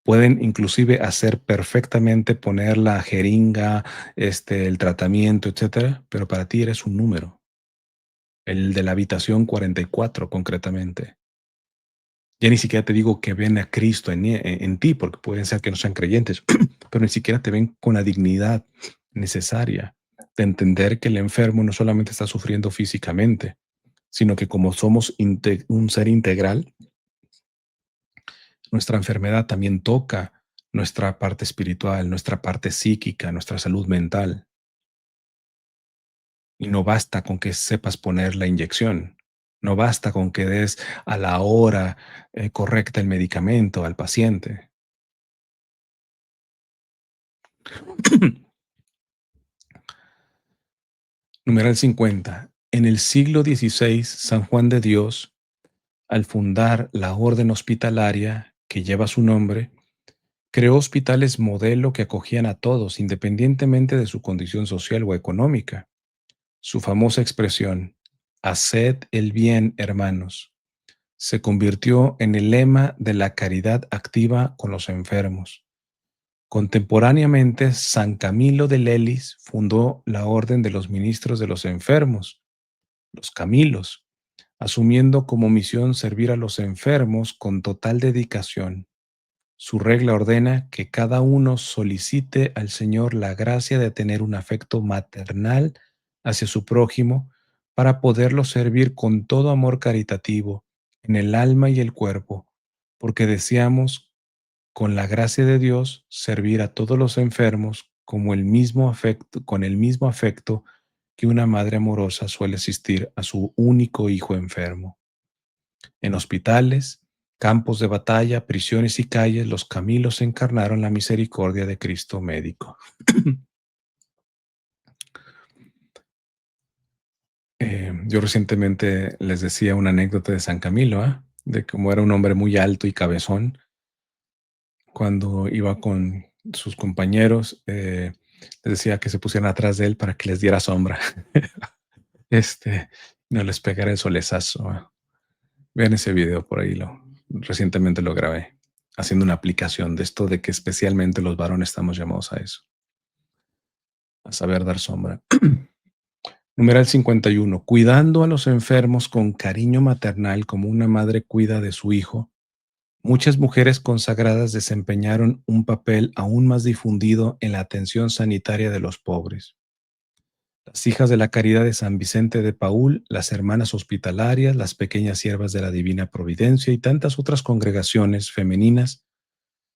Pueden inclusive hacer perfectamente, poner la jeringa, el tratamiento, etcétera, pero para ti eres un número, el de la habitación 44 concretamente. Ya ni siquiera te digo que ven a Cristo en ti, porque pueden ser que no sean creyentes, pero ni siquiera te ven con la dignidad necesaria de entender que el enfermo no solamente está sufriendo físicamente, sino que como somos un ser integral, nuestra enfermedad también toca nuestra parte espiritual, nuestra parte psíquica, nuestra salud mental. Y no basta con que sepas poner la inyección, no basta con que des a la hora correcta el medicamento al paciente. Numeral 50. En el siglo XVI, San Juan de Dios, al fundar la orden hospitalaria que lleva su nombre, creó hospitales modelo que acogían a todos, independientemente de su condición social o económica. Su famosa expresión, haced el bien, hermanos, se convirtió en el lema de la caridad activa con los enfermos. Contemporáneamente, San Camilo de Lelis fundó la Orden de los Ministros de los Enfermos, los Camilos, asumiendo como misión servir a los enfermos con total dedicación. Su regla ordena que cada uno solicite al Señor la gracia de tener un afecto maternal hacia su prójimo para poderlo servir con todo amor caritativo en el alma y el cuerpo, porque deseamos, con la gracia de Dios, servir a todos los enfermos como con el mismo afecto que una madre amorosa suele asistir a su único hijo enfermo. En hospitales, campos de batalla, prisiones y calles, los Camilos encarnaron la misericordia de Cristo médico. Yo recientemente les decía una anécdota de San Camilo, de cómo era un hombre muy alto y cabezón. Cuando iba con sus compañeros, les decía que se pusieran atrás de él para que les diera sombra. este, no les pegara el solezazo. Vean ese video por ahí, recientemente lo grabé, haciendo una aplicación de esto de que especialmente los varones estamos llamados a eso, a saber dar sombra. Numeral 51. Cuidando a los enfermos con cariño maternal como una madre cuida de su hijo, muchas mujeres consagradas desempeñaron un papel aún más difundido en la atención sanitaria de los pobres. Las hijas de la caridad de San Vicente de Paúl, las hermanas hospitalarias, las pequeñas siervas de la Divina Providencia y tantas otras congregaciones femeninas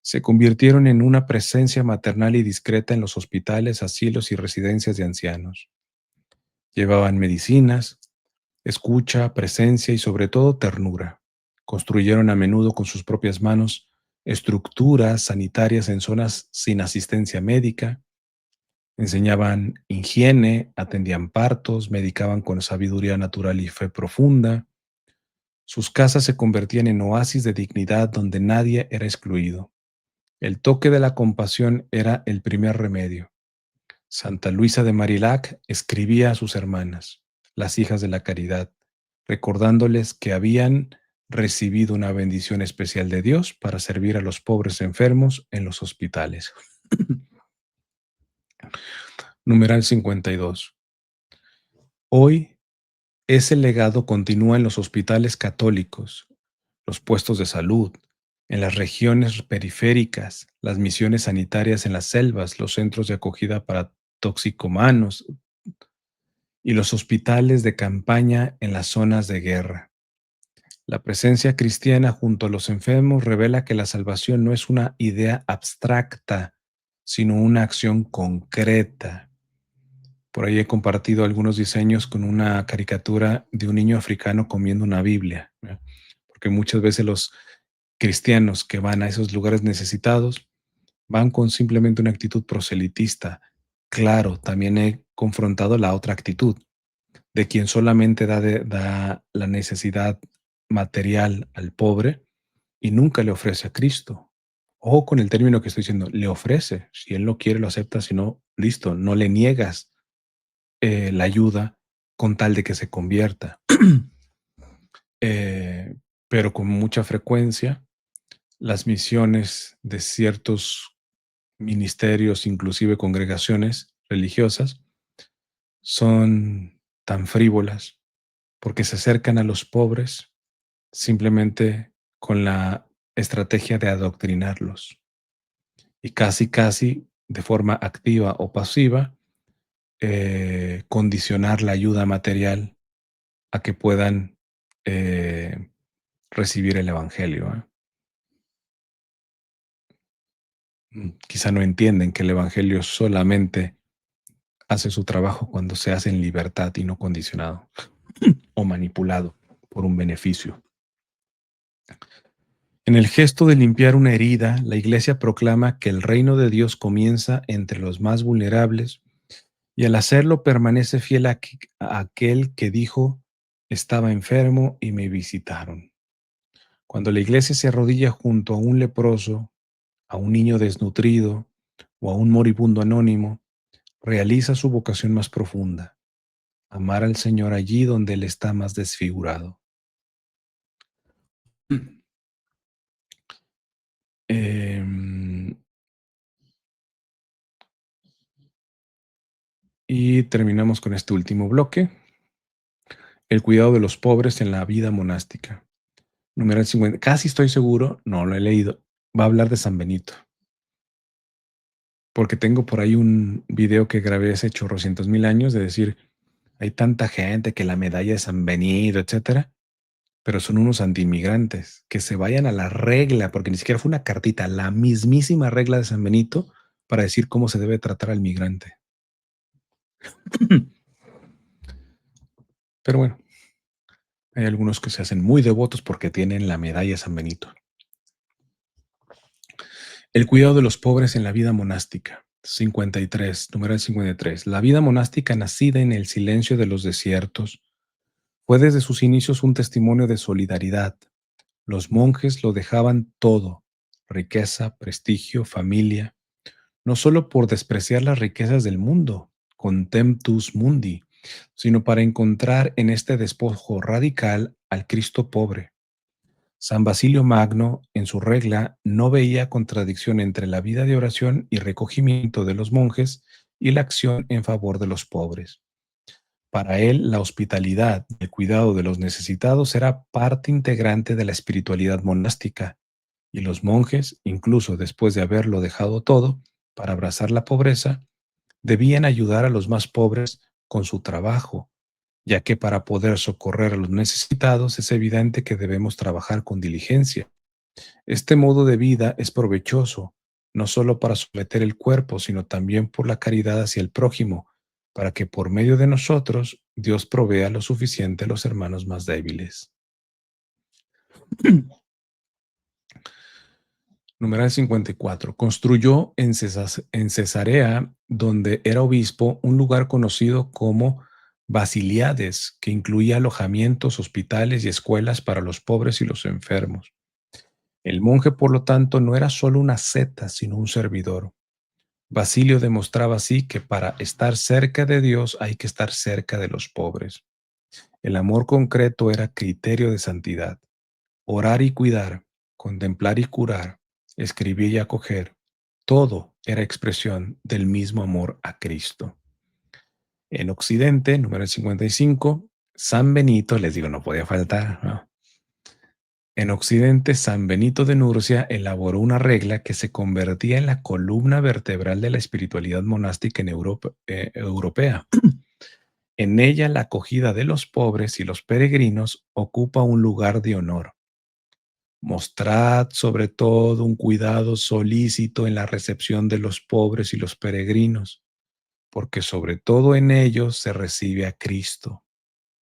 se convirtieron en una presencia maternal y discreta en los hospitales, asilos y residencias de ancianos. Llevaban medicinas, escucha, presencia y sobre todo ternura. Construyeron a menudo con sus propias manos estructuras sanitarias en zonas sin asistencia médica, enseñaban higiene, atendían partos, medicaban con sabiduría natural y fe profunda. Sus casas se convertían en oasis de dignidad donde nadie era excluido. El toque de la compasión era el primer remedio. Santa Luisa de Marillac escribía a sus hermanas, las hijas de la caridad, recordándoles que habían recibido una bendición especial de Dios para servir a los pobres enfermos en los hospitales. Numeral 52. Hoy ese legado continúa en los hospitales católicos, los puestos de salud, en las regiones periféricas, las misiones sanitarias en las selvas, los centros de acogida para toxicomanos y los hospitales de campaña en las zonas de guerra. La presencia cristiana junto a los enfermos revela que la salvación no es una idea abstracta, sino una acción concreta. Por ahí he compartido algunos diseños con una caricatura de un niño africano comiendo una Biblia, ¿verdad? Porque muchas veces los cristianos que van a esos lugares necesitados van con simplemente una actitud proselitista. Claro, también he confrontado la otra actitud, de quien solamente da la necesidad material al pobre y nunca le ofrece a Cristo. o con el término que estoy diciendo, le ofrece. Si él no quiere, lo acepta, si no, listo, no le niegas la ayuda con tal de que se convierta. Eh, pero con mucha frecuencia, las misiones de ciertos ministerios, inclusive congregaciones religiosas, son tan frívolas porque se acercan a los pobres simplemente con la estrategia de adoctrinarlos y casi, casi de forma activa o pasiva, condicionar la ayuda material a que puedan eh, recibir el Evangelio. Quizá no entienden que el Evangelio solamente hace su trabajo cuando se hace en libertad y no condicionado o manipulado por un beneficio. En el gesto de limpiar una herida, la Iglesia proclama que el reino de Dios comienza entre los más vulnerables y al hacerlo permanece fiel a aquel que dijo, estaba enfermo y me visitaron. Cuando la Iglesia se arrodilla junto a un leproso, a un niño desnutrido o a un moribundo anónimo, realiza su vocación más profunda, amar al Señor allí donde Él está más desfigurado. Em, y terminamos con este último bloque, el cuidado de los pobres en la vida monástica. Numeral 50, casi estoy seguro, no lo he leído, va a hablar de San Benito, porque tengo por ahí un video que grabé hace chorrocientos mil años de decir, hay tanta gente que la medalla de San Benito, etcétera, pero son unos antiinmigrantes, que se vayan a la regla, porque ni siquiera fue una cartita, la mismísima regla de San Benito para decir cómo se debe tratar al migrante. Pero bueno, hay algunos que se hacen muy devotos porque tienen la medalla de San Benito. El cuidado de los pobres en la vida monástica. 53, numeral 53. La vida monástica nacida en el silencio de los desiertos fue desde sus inicios un testimonio de solidaridad. Los monjes lo dejaban todo, riqueza, prestigio, familia, no solo por despreciar las riquezas del mundo, contemptus mundi, sino para encontrar en este despojo radical al Cristo pobre. San Basilio Magno, en su regla, no veía contradicción entre la vida de oración y recogimiento de los monjes y la acción en favor de los pobres. Para él, la hospitalidad y el cuidado de los necesitados era parte integrante de la espiritualidad monástica, y los monjes, incluso después de haberlo dejado todo para abrazar la pobreza, debían ayudar a los más pobres con su trabajo, ya que para poder socorrer a los necesitados es evidente que debemos trabajar con diligencia. Este modo de vida es provechoso, no solo para someter el cuerpo, sino también por la caridad hacia el prójimo, para que por medio de nosotros Dios provea lo suficiente a los hermanos más débiles. Numeral 54. Construyó en Cesarea, donde era obispo, un lugar conocido como Basiliades, que incluía alojamientos, hospitales y escuelas para los pobres y los enfermos. El monje, por lo tanto, no era solo una asceta, sino un servidor. Basilio demostraba así que para estar cerca de Dios hay que estar cerca de los pobres. El amor concreto era criterio de santidad. Orar y cuidar, contemplar y curar, escribir y acoger, todo era expresión del mismo amor a Cristo. En Occidente, número 55, San Benito, les digo, no podía faltar, ¿no? En Occidente, San Benito de Nurcia elaboró una regla que se convertía en la columna vertebral de la espiritualidad monástica en Europa, europea. En ella, la acogida de los pobres y los peregrinos ocupa un lugar de honor. Mostrad sobre todo un cuidado solícito en la recepción de los pobres y los peregrinos, porque sobre todo en ellos se recibe a Cristo.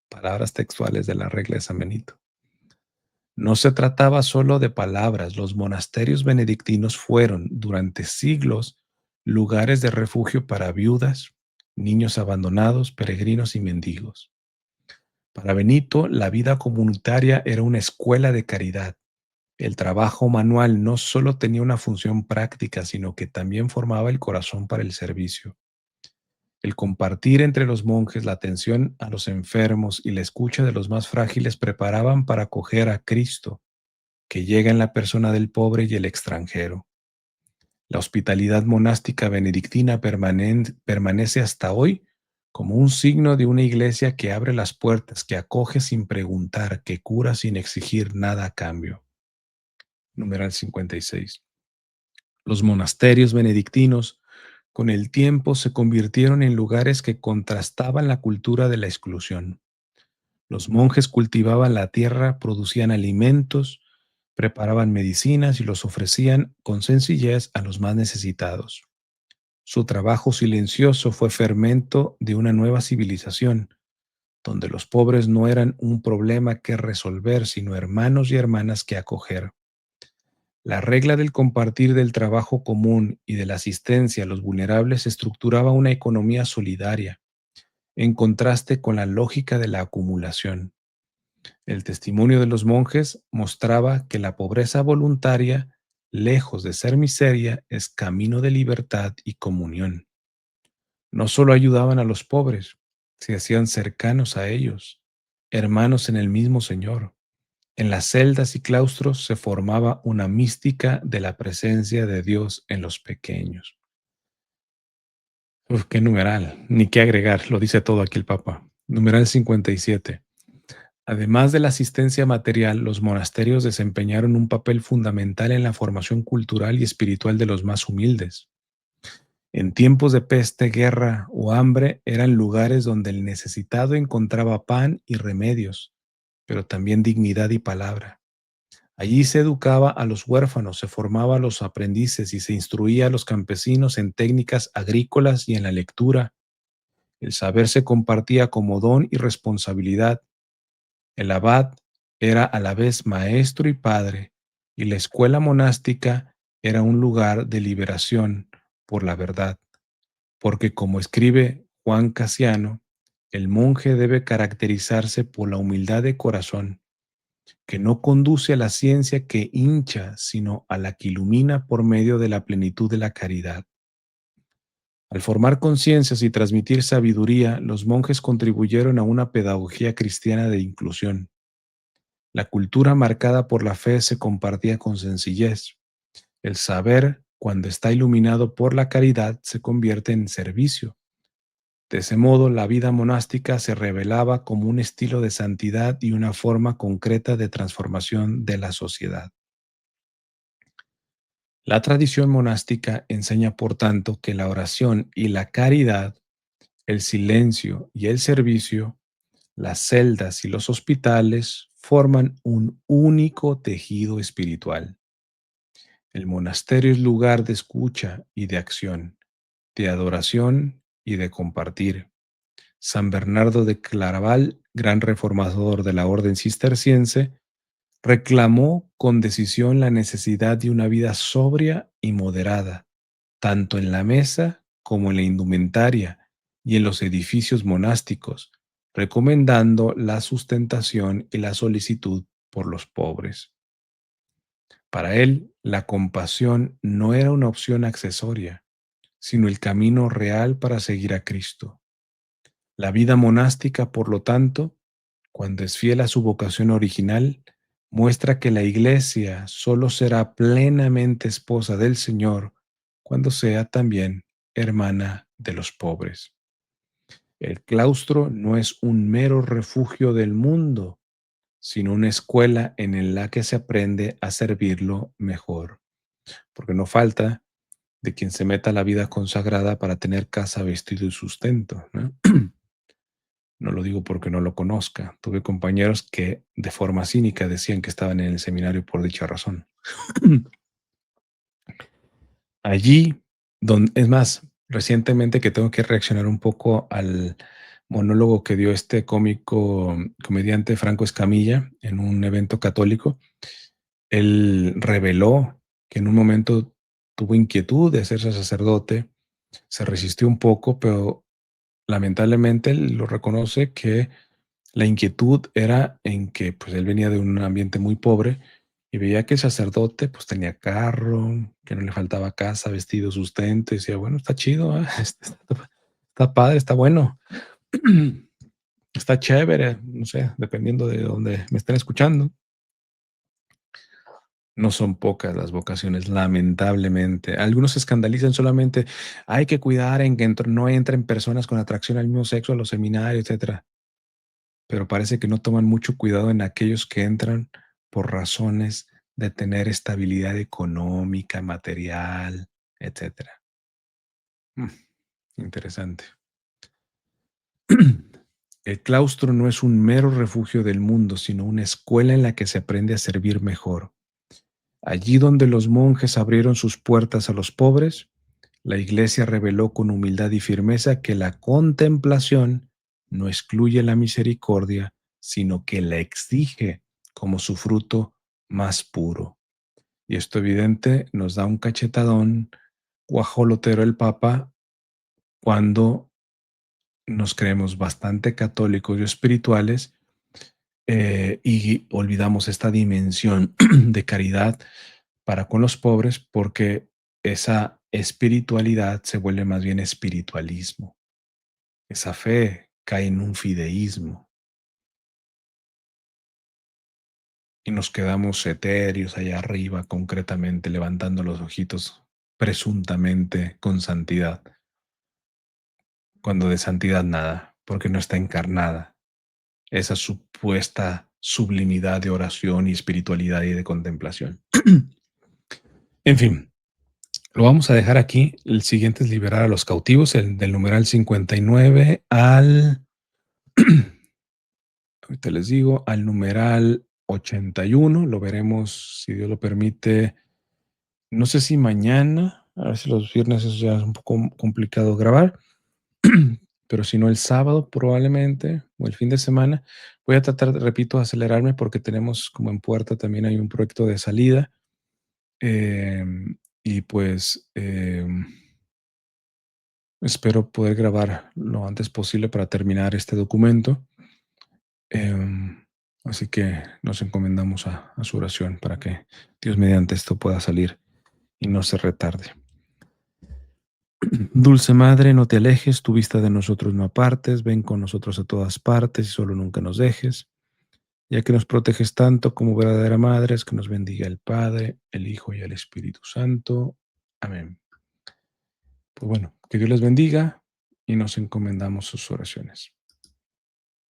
Palabras textuales de la regla de San Benito. No se trataba solo de palabras, los monasterios benedictinos fueron durante siglos lugares de refugio para viudas, niños abandonados, peregrinos y mendigos. Para Benito, la vida comunitaria era una escuela de caridad. El trabajo manual no solo tenía una función práctica, sino que también formaba el corazón para el servicio. El compartir entre los monjes la atención a los enfermos y la escucha de los más frágiles preparaban para acoger a Cristo, que llega en la persona del pobre y el extranjero. La hospitalidad monástica benedictina permanece hasta hoy como un signo de una iglesia que abre las puertas, que acoge sin preguntar, que cura sin exigir nada a cambio. Numeral 56. Los monasterios benedictinos con el tiempo se convirtieron en lugares que contrastaban la cultura de la exclusión. Los monjes cultivaban la tierra, producían alimentos, preparaban medicinas y los ofrecían con sencillez a los más necesitados. Su trabajo silencioso fue fermento de una nueva civilización, donde los pobres no eran un problema que resolver, sino hermanos y hermanas que acoger. La regla del compartir del trabajo común y de la asistencia a los vulnerables estructuraba una economía solidaria, en contraste con la lógica de la acumulación. El testimonio de los monjes mostraba que la pobreza voluntaria, lejos de ser miseria, es camino de libertad y comunión. No solo ayudaban a los pobres, se hacían cercanos a ellos, hermanos en el mismo Señor. En las celdas y claustros se formaba una mística de la presencia de Dios en los pequeños. Uf, qué numeral, ni qué agregar, lo dice todo aquí el Papa. Numeral 57. Además de la asistencia material, los monasterios desempeñaron un papel fundamental en la formación cultural y espiritual de los más humildes. En tiempos de peste, guerra o hambre eran lugares donde el necesitado encontraba pan y remedios, pero también dignidad y palabra. Allí se educaba a los huérfanos, se formaba a los aprendices y se instruía a los campesinos en técnicas agrícolas y en la lectura. El saber se compartía como don y responsabilidad. El abad era a la vez maestro y padre, y la escuela monástica era un lugar de liberación por la verdad, porque como escribe Juan Casiano, el monje debe caracterizarse por la humildad de corazón, que no conduce a la ciencia que hincha, sino a la que ilumina por medio de la plenitud de la caridad. Al formar conciencias y transmitir sabiduría, los monjes contribuyeron a una pedagogía cristiana de inclusión. La cultura marcada por la fe se compartía con sencillez. El saber, cuando está iluminado por la caridad, se convierte en servicio. De ese modo, la vida monástica se revelaba como un estilo de santidad y una forma concreta de transformación de la sociedad. La tradición monástica enseña, por tanto, que la oración y la caridad, el silencio y el servicio, las celdas y los hospitales forman un único tejido espiritual. El monasterio es lugar de escucha y de acción, de adoración y de compartir. San Bernardo de Claraval, gran reformador de la orden cisterciense, reclamó con decisión la necesidad de una vida sobria y moderada, tanto en la mesa como en la indumentaria y en los edificios monásticos, recomendando la sustentación y la solicitud por los pobres. Para él, la compasión no era una opción accesoria, sino el camino real para seguir a Cristo. La vida monástica, por lo tanto, cuando es fiel a su vocación original, muestra que la Iglesia solo será plenamente esposa del Señor cuando sea también hermana de los pobres. El claustro no es un mero refugio del mundo, sino una escuela en la que se aprende a servirlo mejor, porque no falta de quien se meta a la vida consagrada para tener casa, vestido y sustento, ¿no? No lo digo porque no lo conozca. Tuve compañeros que de forma cínica decían que estaban en el seminario por dicha razón. Allí, es más, recientemente que tengo que reaccionar un poco al monólogo que dio este cómico, comediante Franco Escamilla en un evento católico. Él reveló que en un momento tuvo inquietud de hacerse sacerdote, se resistió un poco, pero lamentablemente él lo reconoce que la inquietud era en que pues él venía de un ambiente muy pobre y veía que el sacerdote, pues, tenía carro, que no le faltaba casa, vestido, sustento, y decía: "Bueno, está chido, ¿ah? Está padre, está bueno, está chévere", no sé, dependiendo de donde me estén escuchando. No son pocas las vocaciones, lamentablemente. Algunos se escandalizan solamente: "Hay que cuidar en que no entren personas con atracción al mismo sexo a los seminarios", etcétera. Pero parece que no toman mucho cuidado en aquellos que entran por razones de tener estabilidad económica, material, etcétera. Mm, interesante. El claustro no es un mero refugio del mundo, sino una escuela en la que se aprende a servir mejor. Allí donde los monjes abrieron sus puertas a los pobres, la Iglesia reveló con humildad y firmeza que la contemplación no excluye la misericordia, sino que la exige como su fruto más puro. Y esto evidente nos da un cachetadón guajolotero el Papa cuando nos creemos bastante católicos y espirituales, y olvidamos esta dimensión de caridad para con los pobres, porque esa espiritualidad se vuelve más bien espiritualismo. Esa fe cae en un fideísmo y nos quedamos etéreos allá arriba, concretamente levantando los ojitos, presuntamente con santidad, cuando de santidad nada, porque no está encarnada esa supuesta sublimidad de oración y espiritualidad y de contemplación. En fin, lo vamos a dejar aquí. El siguiente es liberar a los cautivos, el del numeral 59 al, ahorita les digo, al numeral 81. Lo veremos, si Dios lo permite, no sé si mañana, a ver si los viernes eso ya es un poco complicado grabar, pero si no el sábado probablemente, o el fin de semana. Voy a tratar, repito, de acelerarme porque tenemos como en puerta también hay un proyecto de salida. Y pues espero poder grabar lo antes posible para terminar este documento. Em, Así que nos encomendamos a su oración para que Dios mediante esto pueda salir y no se retarde. Dulce Madre, no te alejes, tu vista de nosotros no apartes, ven con nosotros a todas partes y solo nunca nos dejes, ya que nos proteges tanto como verdadera Madre, es que nos bendiga el Padre, el Hijo y el Espíritu Santo. Amén. Pues bueno, que Dios les bendiga y nos encomendamos sus oraciones.